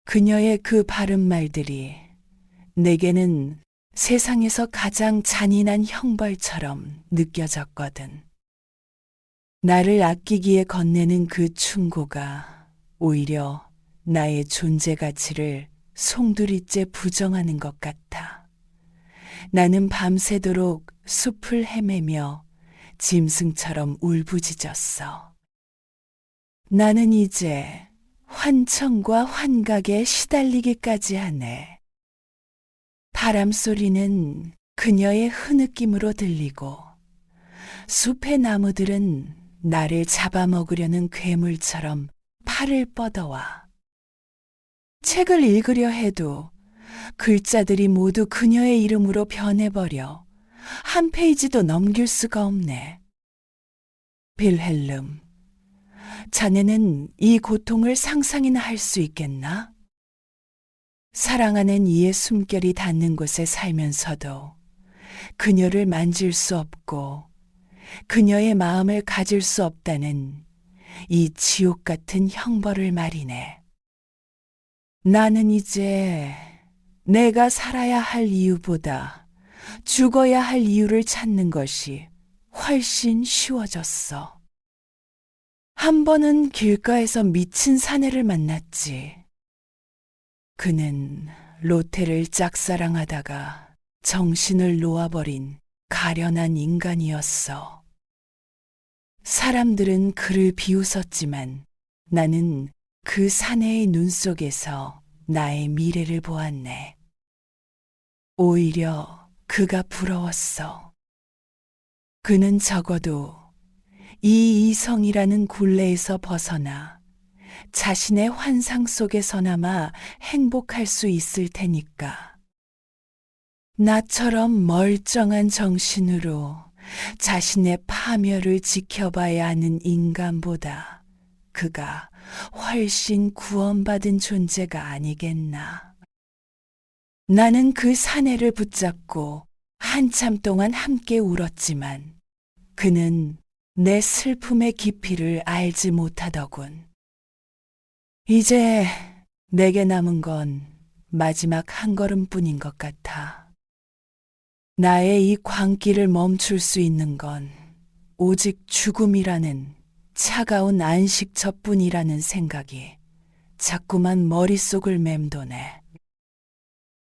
[SPEAKER 1] 그녀의 그 바른 말들이 내게는 세상에서 가장 잔인한 형벌처럼 느껴졌거든. 나를 아끼기에 건네는 그 충고가 오히려 나의 존재 가치를 송두리째 부정하는 것 같아. 나는 밤새도록 숲을 헤매며 짐승처럼 울부짖었어. 나는 이제 환청과 환각에 시달리기까지 하네. 바람 소리는 그녀의 흐느낌으로 들리고 숲의 나무들은 나를 잡아먹으려는 괴물처럼 팔을 뻗어와. 책을 읽으려 해도 글자들이 모두 그녀의 이름으로 변해버려 한 페이지도 넘길 수가 없네. 빌헬름, 자네는 이 고통을 상상이나 할 수 있겠나? 사랑하는 이의 숨결이 닿는 곳에 살면서도 그녀를 만질 수 없고 그녀의 마음을 가질 수 없다는 이 지옥 같은 형벌을 말이네. 나는 이제 내가 살아야 할 이유보다 죽어야 할 이유를 찾는 것이 훨씬 쉬워졌어. 한 번은 길가에서 미친 사내를 만났지. 그는 로테를 짝사랑하다가 정신을 놓아버린 가련한 인간이었어. 사람들은 그를 비웃었지만 나는 그 사내의 눈 속에서 나의 미래를 보았네. 오히려 그가 부러웠어. 그는 적어도 이 이성이라는 굴레에서 벗어나 자신의 환상 속에서나마 행복할 수 있을 테니까. 나처럼 멀쩡한 정신으로 자신의 파멸을 지켜봐야 하는 인간보다 그가 훨씬 구원받은 존재가 아니겠나. 나는 그 사내를 붙잡고 한참 동안 함께 울었지만 그는 내 슬픔의 깊이를 알지 못하더군. 이제 내게 남은 건 마지막 한 걸음뿐인 것 같아. 나의 이 광기를 멈출 수 있는 건 오직 죽음이라는 차가운 안식처뿐이라는 생각이 자꾸만 머릿속을 맴도네.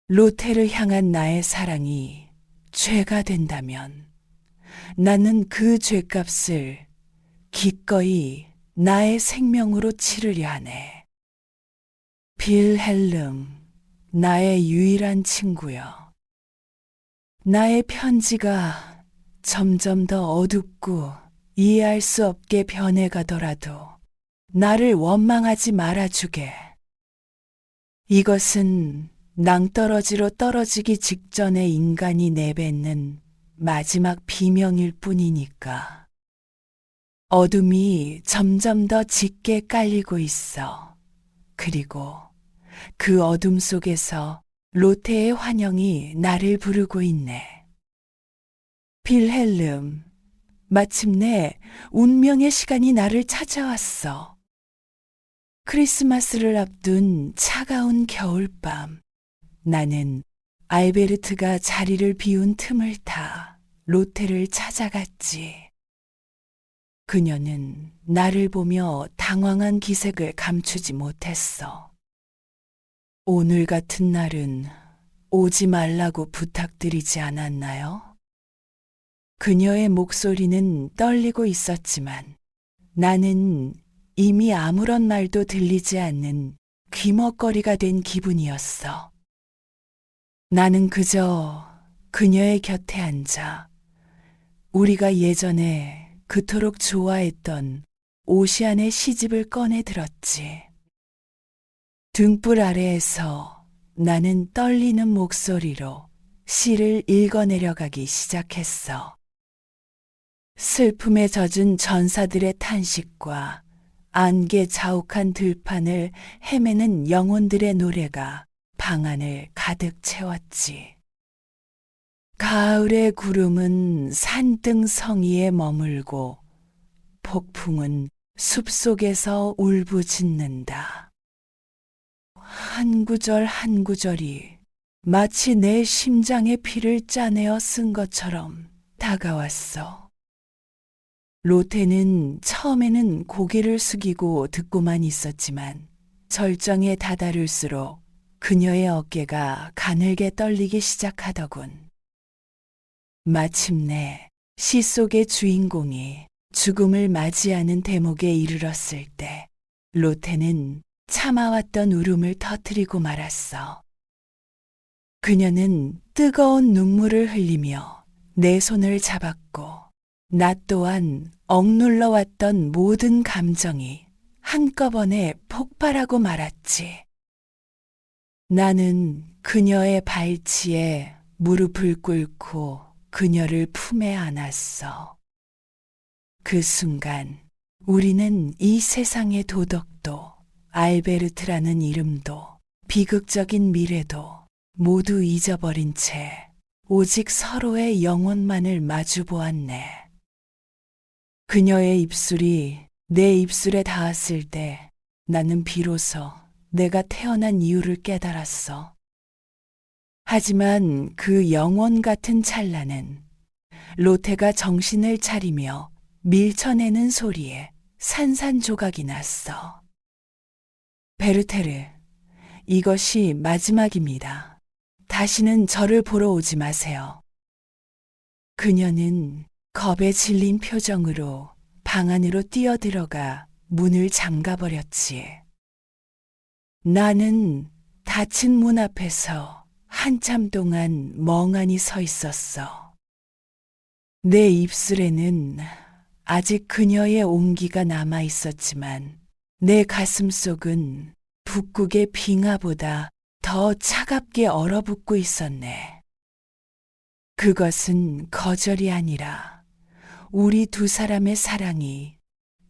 [SPEAKER 1] 로테를 향한 나의 사랑이 죄가 된다면 나는 그 죄값을 기꺼이 나의 생명으로 치르려 하네. 빌헬름, 나의 유일한 친구여. 나의 편지가 점점 더 어둡고 이해할 수 없게 변해가더라도 나를 원망하지 말아주게. 이것은 낭떠러지로 떨어지기 직전의 인간이 내뱉는 마지막 비명일 뿐이니까. 어둠이 점점 더 짙게 깔리고 있어. 그리고 그 어둠 속에서 로테의 환영이 나를 부르고 있네. 빌헬름, 마침내 운명의 시간이 나를 찾아왔어. 크리스마스를 앞둔 차가운 겨울밤, 나는 알베르트가 자리를 비운 틈을 타 로테를 찾아갔지. 그녀는 나를 보며 당황한 기색을 감추지 못했어. 오늘 같은 날은 오지 말라고 부탁드리지 않았나요? 그녀의 목소리는 떨리고 있었지만 나는 이미 아무런 말도 들리지 않는 귀먹거리가 된 기분이었어. 나는 그저 그녀의 곁에 앉아 우리가 예전에 그토록 좋아했던 오시안의 시집을 꺼내 들었지. 등불 아래에서 나는 떨리는 목소리로 시를 읽어내려가기 시작했어. 슬픔에 젖은 전사들의 탄식과 안개 자욱한 들판을 헤매는 영혼들의 노래가 방 안을 가득 채웠지. 가을의 구름은 산등 성이에 머물고 폭풍은 숲속에서 울부짖는다. 한 구절 한 구절이 마치 내 심장의 피를 짜내어 쓴 것처럼 다가왔어. 로테는 처음에는 고개를 숙이고 듣고만 있었지만 절정에 다다를수록 그녀의 어깨가 가늘게 떨리기 시작하더군. 마침내 시 속의 주인공이 죽음을 맞이하는 대목에 이르렀을 때 로테는 참아왔던 울음을 터뜨리고 말았어. 그녀는 뜨거운 눈물을 흘리며 내 손을 잡았고 나 또한 억눌러 왔던 모든 감정이 한꺼번에 폭발하고 말았지. 나는 그녀의 발치에 무릎을 꿇고 그녀를 품에 안았어. 그 순간 우리는 이 세상의 도덕도 알베르트라는 이름도 비극적인 미래도 모두 잊어버린 채 오직 서로의 영혼만을 마주보았네. 그녀의 입술이 내 입술에 닿았을 때 나는 비로소 내가 태어난 이유를 깨달았어. 하지만 그 영혼 같은 찰나는 로테가 정신을 차리며 밀쳐내는 소리에 산산조각이 났어. 베르테르, 이것이 마지막입니다. 다시는 저를 보러 오지 마세요. 그녀는 겁에 질린 표정으로 방 안으로 뛰어들어가 문을 잠가버렸지. 나는 닫힌 문 앞에서 한참 동안 멍하니 서 있었어. 내 입술에는 아직 그녀의 온기가 남아 있었지만 내 가슴 속은 북극의 빙하보다 더 차갑게 얼어붙고 있었네. 그것은 거절이 아니라 우리 두 사람의 사랑이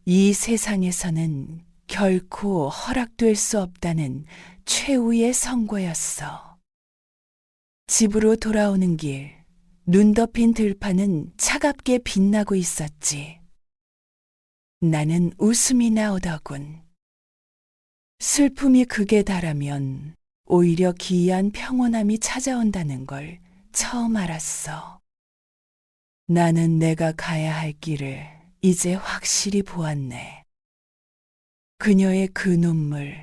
[SPEAKER 1] 이 세상에서는 결코 허락될 수 없다는 최후의 선고였어. 집으로 돌아오는 길, 눈 덮인 들판은 차갑게 빛나고 있었지. 나는 웃음이 나오더군. 슬픔이 극에 달하면 오히려 기이한 평온함이 찾아온다는 걸 처음 알았어. 나는 내가 가야 할 길을 이제 확실히 보았네. 그녀의 그 눈물,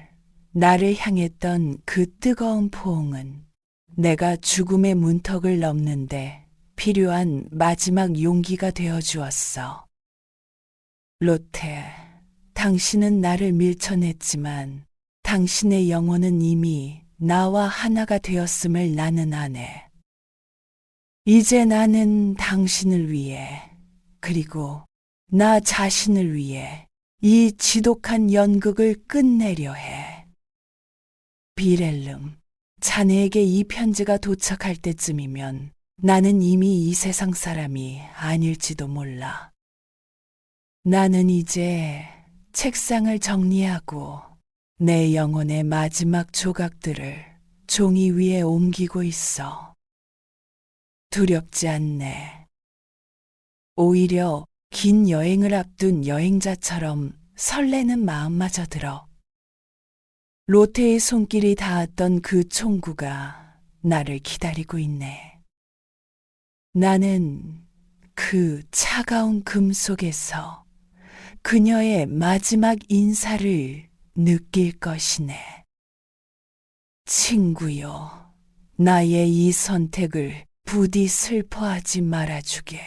[SPEAKER 1] 나를 향했던 그 뜨거운 포옹은 내가 죽음의 문턱을 넘는데 필요한 마지막 용기가 되어 주었어. 로테, 당신은 나를 밀쳐냈지만 당신의 영혼은 이미 나와 하나가 되었음을 나는 아네. 이제 나는 당신을 위해, 그리고 나 자신을 위해 이 지독한 연극을 끝내려 해. 비렐름, 자네에게 이 편지가 도착할 때쯤이면 나는 이미 이 세상 사람이 아닐지도 몰라. 나는 이제 책상을 정리하고 내 영혼의 마지막 조각들을 종이 위에 옮기고 있어. 두렵지 않네. 오히려 긴 여행을 앞둔 여행자처럼 설레는 마음마저 들어. 로테의 손길이 닿았던 그 총구가 나를 기다리고 있네. 나는 그 차가운 금 속에서 그녀의 마지막 인사를 느낄 것이네. 친구요, 나의 이 선택을 부디 슬퍼하지 말아주게.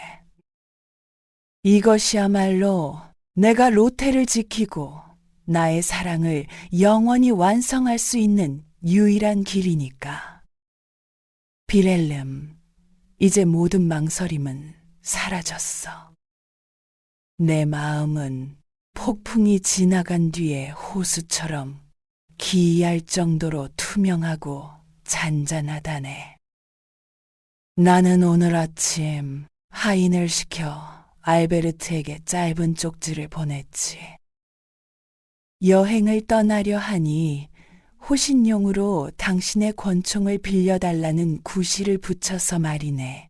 [SPEAKER 1] 이것이야말로 내가 로테를 지키고 나의 사랑을 영원히 완성할 수 있는 유일한 길이니까. 비렐름, 이제 모든 망설임은 사라졌어. 내 마음은 폭풍이 지나간 뒤에 호수처럼 기이할 정도로 투명하고 잔잔하다네. 나는 오늘 아침 하인을 시켜 알베르트에게 짧은 쪽지를 보냈지. 여행을 떠나려 하니 호신용으로 당신의 권총을 빌려달라는 구실을 붙여서 말이네.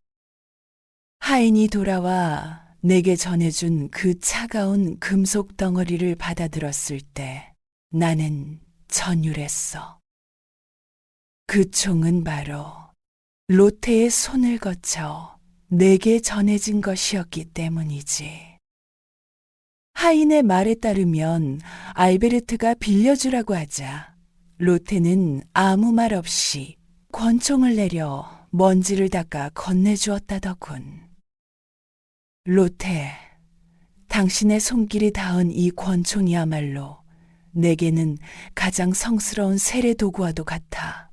[SPEAKER 1] 하인이 돌아와 내게 전해준 그 차가운 금속 덩어리를 받아들었을 때 나는 전율했어. 그 총은 바로 로테의 손을 거쳐 내게 전해진 것이었기 때문이지. 하인의 말에 따르면 알베르트가 빌려주라고 하자 로테는 아무 말 없이 권총을 내려 먼지를 닦아 건네주었다더군. 로테, 당신의 손길이 닿은 이 권총이야말로 내게는 가장 성스러운 세례 도구와도 같아.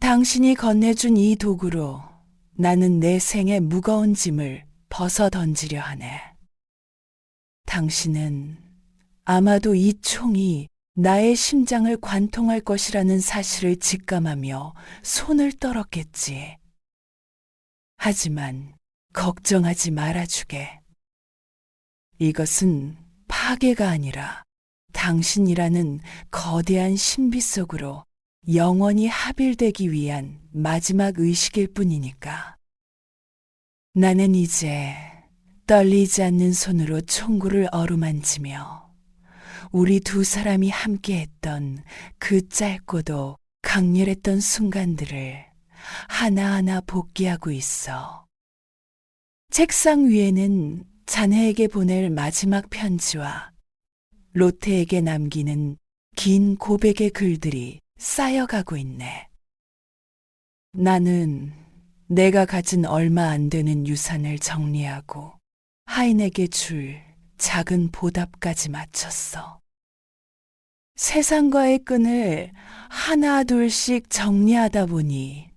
[SPEAKER 1] 당신이 건네준 이 도구로 나는 내 생의 무거운 짐을 벗어 던지려 하네. 당신은 아마도 이 총이 나의 심장을 관통할 것이라는 사실을 직감하며 손을 떨었겠지. 하지만 걱정하지 말아주게. 이것은 파괴가 아니라 당신이라는 거대한 신비 속으로 영원히 합일되기 위한 마지막 의식일 뿐이니까. 나는 이제 떨리지 않는 손으로 총구를 어루만지며 우리 두 사람이 함께했던 그 짧고도 강렬했던 순간들을 하나하나 복귀하고 있어. 책상 위에는 자네에게 보낼 마지막 편지와 로테에게 남기는 긴 고백의 글들이 쌓여가고 있네. 나는 내가 가진 얼마 안 되는 유산을 정리하고 하인에게 줄 작은 보답까지 마쳤어. 세상과의 끈을 하나 둘씩 정리하다 보니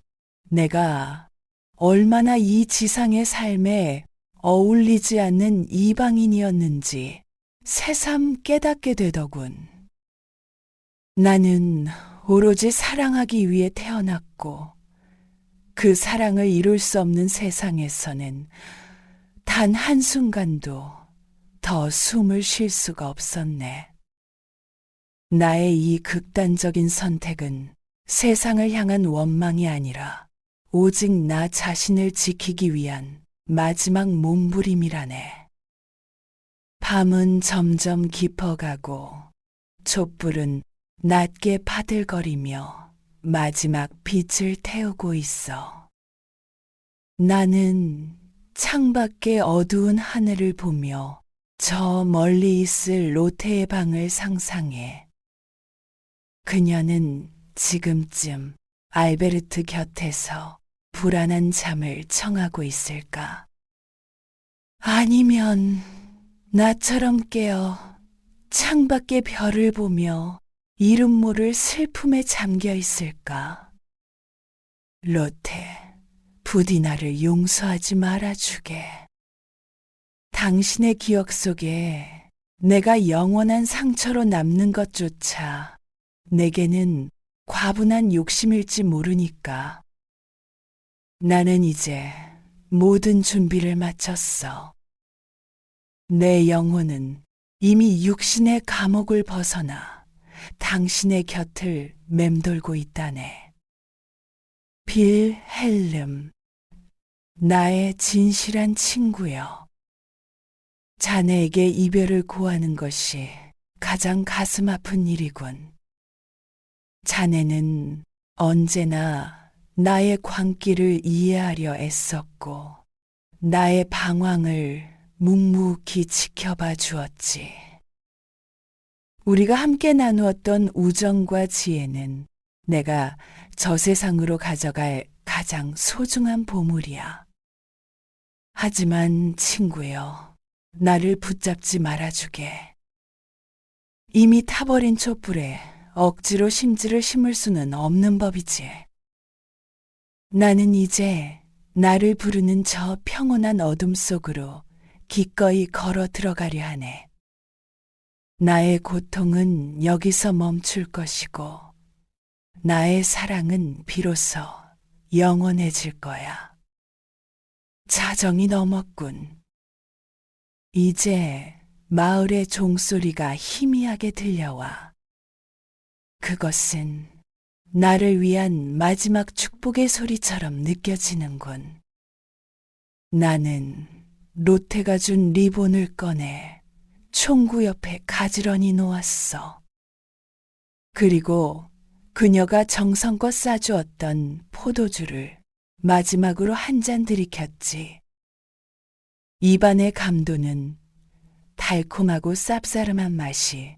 [SPEAKER 1] 내가 얼마나 이 지상의 삶에 어울리지 않는 이방인이었는지 새삼 깨닫게 되더군. 나는 오로지 사랑하기 위해 태어났고 그 사랑을 이룰 수 없는 세상에서는 단 한순간도 더 숨을 쉴 수가 없었네. 나의 이 극단적인 선택은 세상을 향한 원망이 아니라 오직 나 자신을 지키기 위한 마지막 몸부림이라네. 밤은 점점 깊어가고 촛불은 낮게 파들거리며 마지막 빛을 태우고 있어. 나는 창밖의 어두운 하늘을 보며 저 멀리 있을 로테의 방을 상상해. 그녀는 지금쯤 알베르트 곁에서 불안한 잠을 청하고 있을까? 아니면 나처럼 깨어 창밖의 별을 보며 이름 모를 슬픔에 잠겨 있을까? 로테, 부디 나를 용서하지 말아주게. 당신의 기억 속에 내가 영원한 상처로 남는 것조차 내게는 과분한 욕심일지 모르니까. 나는 이제 모든 준비를 마쳤어. 내 영혼은 이미 육신의 감옥을 벗어나 당신의 곁을 맴돌고 있다네. 빌헬름, 나의 진실한 친구여. 자네에게 이별을 고하는 것이 가장 가슴 아픈 일이군. 자네는 언제나 나의 광기를 이해하려 애썼고 나의 방황을 묵묵히 지켜봐 주었지. 우리가 함께 나누었던 우정과 지혜는 내가 저 세상으로 가져갈 가장 소중한 보물이야. 하지만 친구여, 나를 붙잡지 말아주게. 이미 타버린 촛불에 억지로 심지를 심을 수는 없는 법이지. 나는 이제 나를 부르는 저 평온한 어둠 속으로 기꺼이 걸어 들어가려 하네. 나의 고통은 여기서 멈출 것이고 나의 사랑은 비로소 영원해질 거야. 자정이 넘었군. 이제 마을의 종소리가 희미하게 들려와. 그것은 나를 위한 마지막 축복의 소리처럼 느껴지는군. 나는 로테가 준 리본을 꺼내 총구 옆에 가지런히 놓았어. 그리고 그녀가 정성껏 싸주었던 포도주를 마지막으로 한 잔 들이켰지. 입안의 감도는 달콤하고 쌉싸름한 맛이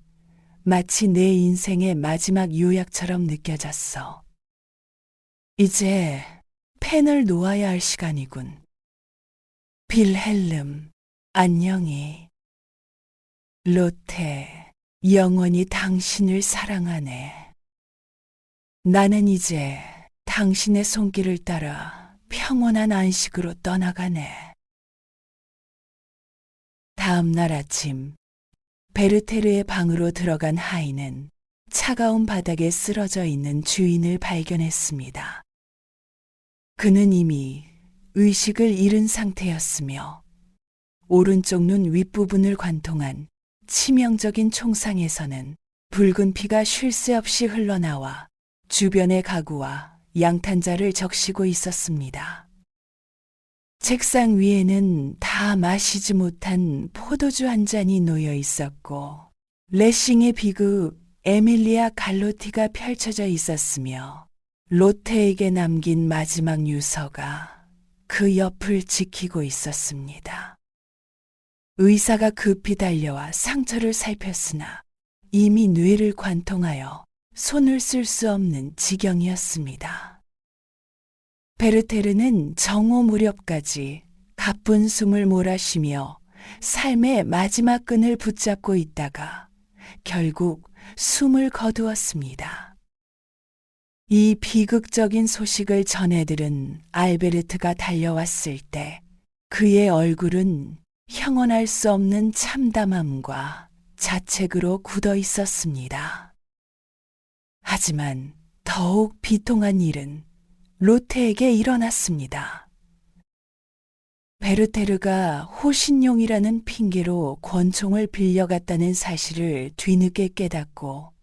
[SPEAKER 1] 마치 내 인생의 마지막 요약처럼 느껴졌어. 이제 펜을 놓아야 할 시간이군. 빌헬름, 안녕히. 로테, 영원히 당신을 사랑하네. 나는 이제 당신의 손길을 따라 평온한 안식으로 떠나가네. 다음 날 아침, 베르테르의 방으로 들어간 하인은 차가운 바닥에 쓰러져 있는 주인을 발견했습니다. 그는 이미 의식을 잃은 상태였으며 오른쪽 눈 윗부분을 관통한 치명적인 총상에서는 붉은 피가 쉴 새 없이 흘러나와 주변의 가구와 양탄자를 적시고 있었습니다. 책상 위에는 다 마시지 못한 포도주 한 잔이 놓여 있었고 레싱의 비극 에밀리아 갈로티가 펼쳐져 있었으며 로테에게 남긴 마지막 유서가 그 옆을 지키고 있었습니다. 의사가 급히 달려와 상처를 살폈으나 이미 뇌를 관통하여 손을 쓸 수 없는 지경이었습니다. 베르테르는 정오 무렵까지 가쁜 숨을 몰아쉬며 삶의 마지막 끈을 붙잡고 있다가 결국 숨을 거두었습니다. 이 비극적인 소식을 전해들은 알베르트가 달려왔을 때 그의 얼굴은 형언할 수 없는 참담함과 자책으로 굳어 있었습니다. 하지만 더욱 비통한 일은 로테에게 일어났습니다. 베르테르가 호신용이라는 핑계로 권총을 빌려갔다는 사실을 뒤늦게 깨닫고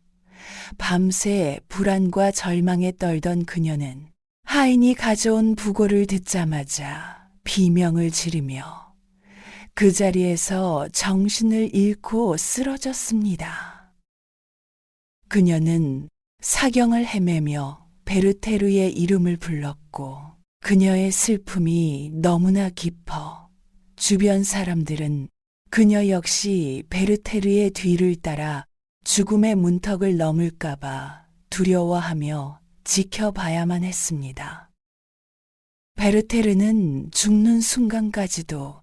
[SPEAKER 1] 밤새 불안과 절망에 떨던 그녀는 하인이 가져온 부고를 듣자마자 비명을 지르며 그 자리에서 정신을 잃고 쓰러졌습니다. 그녀는 사경을 헤매며 베르테르의 이름을 불렀고 그녀의 슬픔이 너무나 깊어 주변 사람들은 그녀 역시 베르테르의 뒤를 따라 죽음의 문턱을 넘을까봐 두려워하며 지켜봐야만 했습니다. 베르테르는 죽는 순간까지도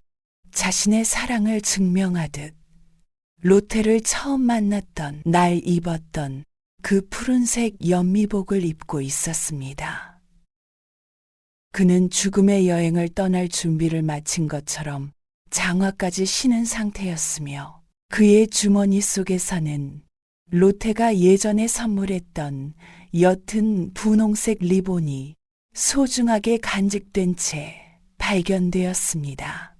[SPEAKER 1] 자신의 사랑을 증명하듯 로테를 처음 만났던 날 입었던 그 푸른색 연미복을 입고 있었습니다. 그는 죽음의 여행을 떠날 준비를 마친 것처럼 장화까지 신은 상태였으며 그의 주머니 속에서는 로테가 예전에 선물했던 옅은 분홍색 리본이 소중하게 간직된 채 발견되었습니다.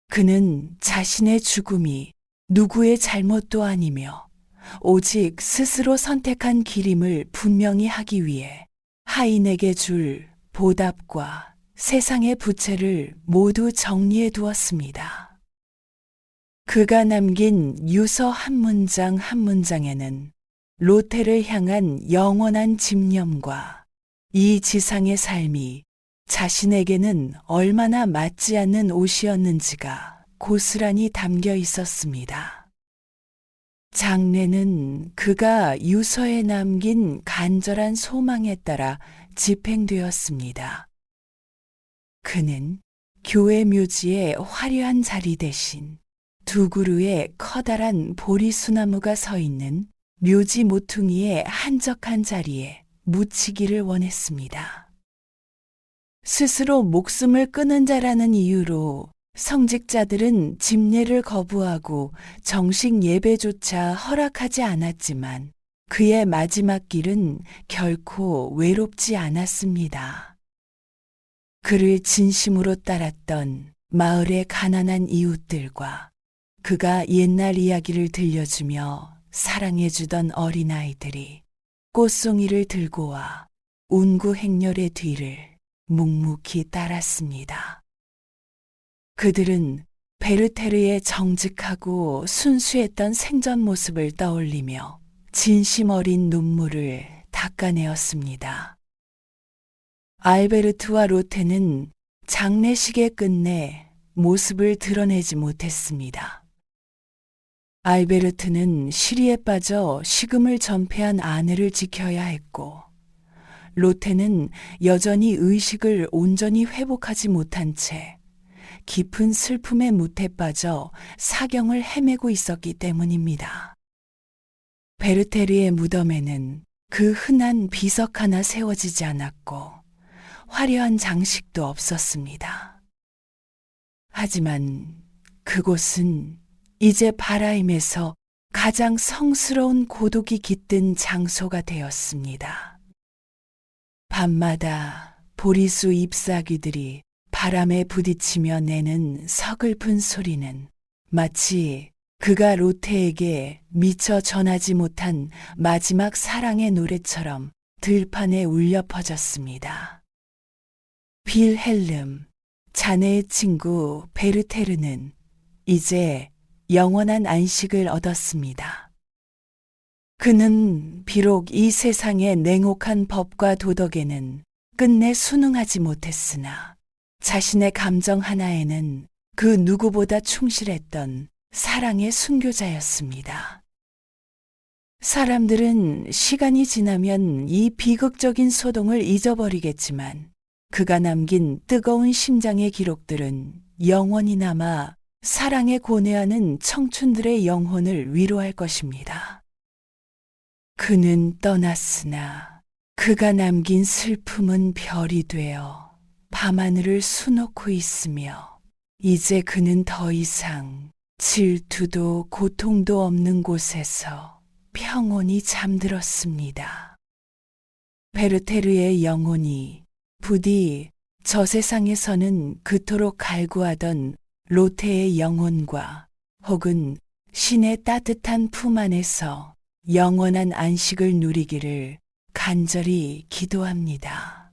[SPEAKER 1] 그는 자신의 죽음이 누구의 잘못도 아니며 오직 스스로 선택한 길임을 분명히 하기 위해 하인에게 줄 보답과 세상의 부채를 모두 정리해 두었습니다. 그가 남긴 유서 한 문장 한 문장에는 로테를 향한 영원한 집념과 이 지상의 삶이 자신에게는 얼마나 맞지 않는 옷이었는지가 고스란히 담겨 있었습니다. 장례는 그가 유서에 남긴 간절한 소망에 따라 집행되었습니다. 그는 교회 묘지의 화려한 자리 대신 두 그루의 커다란 보리수나무가 서 있는 묘지 모퉁이의 한적한 자리에 묻히기를 원했습니다. 스스로 목숨을 끊은 자라는 이유로 성직자들은 집례를 거부하고 정식 예배조차 허락하지 않았지만 그의 마지막 길은 결코 외롭지 않았습니다. 그를 진심으로 따랐던 마을의 가난한 이웃들과 그가 옛날 이야기를 들려주며 사랑해주던 어린아이들이 꽃송이를 들고 와 운구 행렬의 뒤를 묵묵히 따랐습니다. 그들은 베르테르의 정직하고 순수했던 생전 모습을 떠올리며 진심 어린 눈물을 닦아내었습니다. 알베르트와 로테는 장례식의 끝내 모습을 드러내지 못했습니다. 알베르트는 시리에 빠져 식음을 전폐한 아내를 지켜야 했고, 로테는 여전히 의식을 온전히 회복하지 못한 채 깊은 슬픔의 묻에 빠져 사경을 헤매고 있었기 때문입니다. 베르테르의 무덤에는 그 흔한 비석 하나 세워지지 않았고 화려한 장식도 없었습니다. 하지만 그곳은 이제 바라임에서 가장 성스러운 고독이 깃든 장소가 되었습니다. 밤마다 보리수 잎사귀들이 바람에 부딪히며 내는 서글픈 소리는 마치 그가 로테에게 미처 전하지 못한 마지막 사랑의 노래처럼 들판에 울려 퍼졌습니다. 빌헬름, 자네의 친구 베르테르는 이제 영원한 안식을 얻었습니다. 그는 비록 이 세상의 냉혹한 법과 도덕에는 끝내 순응하지 못했으나 자신의 감정 하나에는 그 누구보다 충실했던 사랑의 순교자였습니다. 사람들은 시간이 지나면 이 비극적인 소동을 잊어버리겠지만 그가 남긴 뜨거운 심장의 기록들은 영원히 남아 사랑에 고뇌하는 청춘들의 영혼을 위로할 것입니다. 그는 떠났으나 그가 남긴 슬픔은 별이 되어 밤하늘을 수놓고 있으며 이제 그는 더 이상 질투도 고통도 없는 곳에서 평온히 잠들었습니다. 베르테르의 영혼이 부디 저 세상에서는 그토록 갈구하던 로테의 영혼과 혹은 신의 따뜻한 품 안에서 영원한 안식을 누리기를 간절히 기도합니다.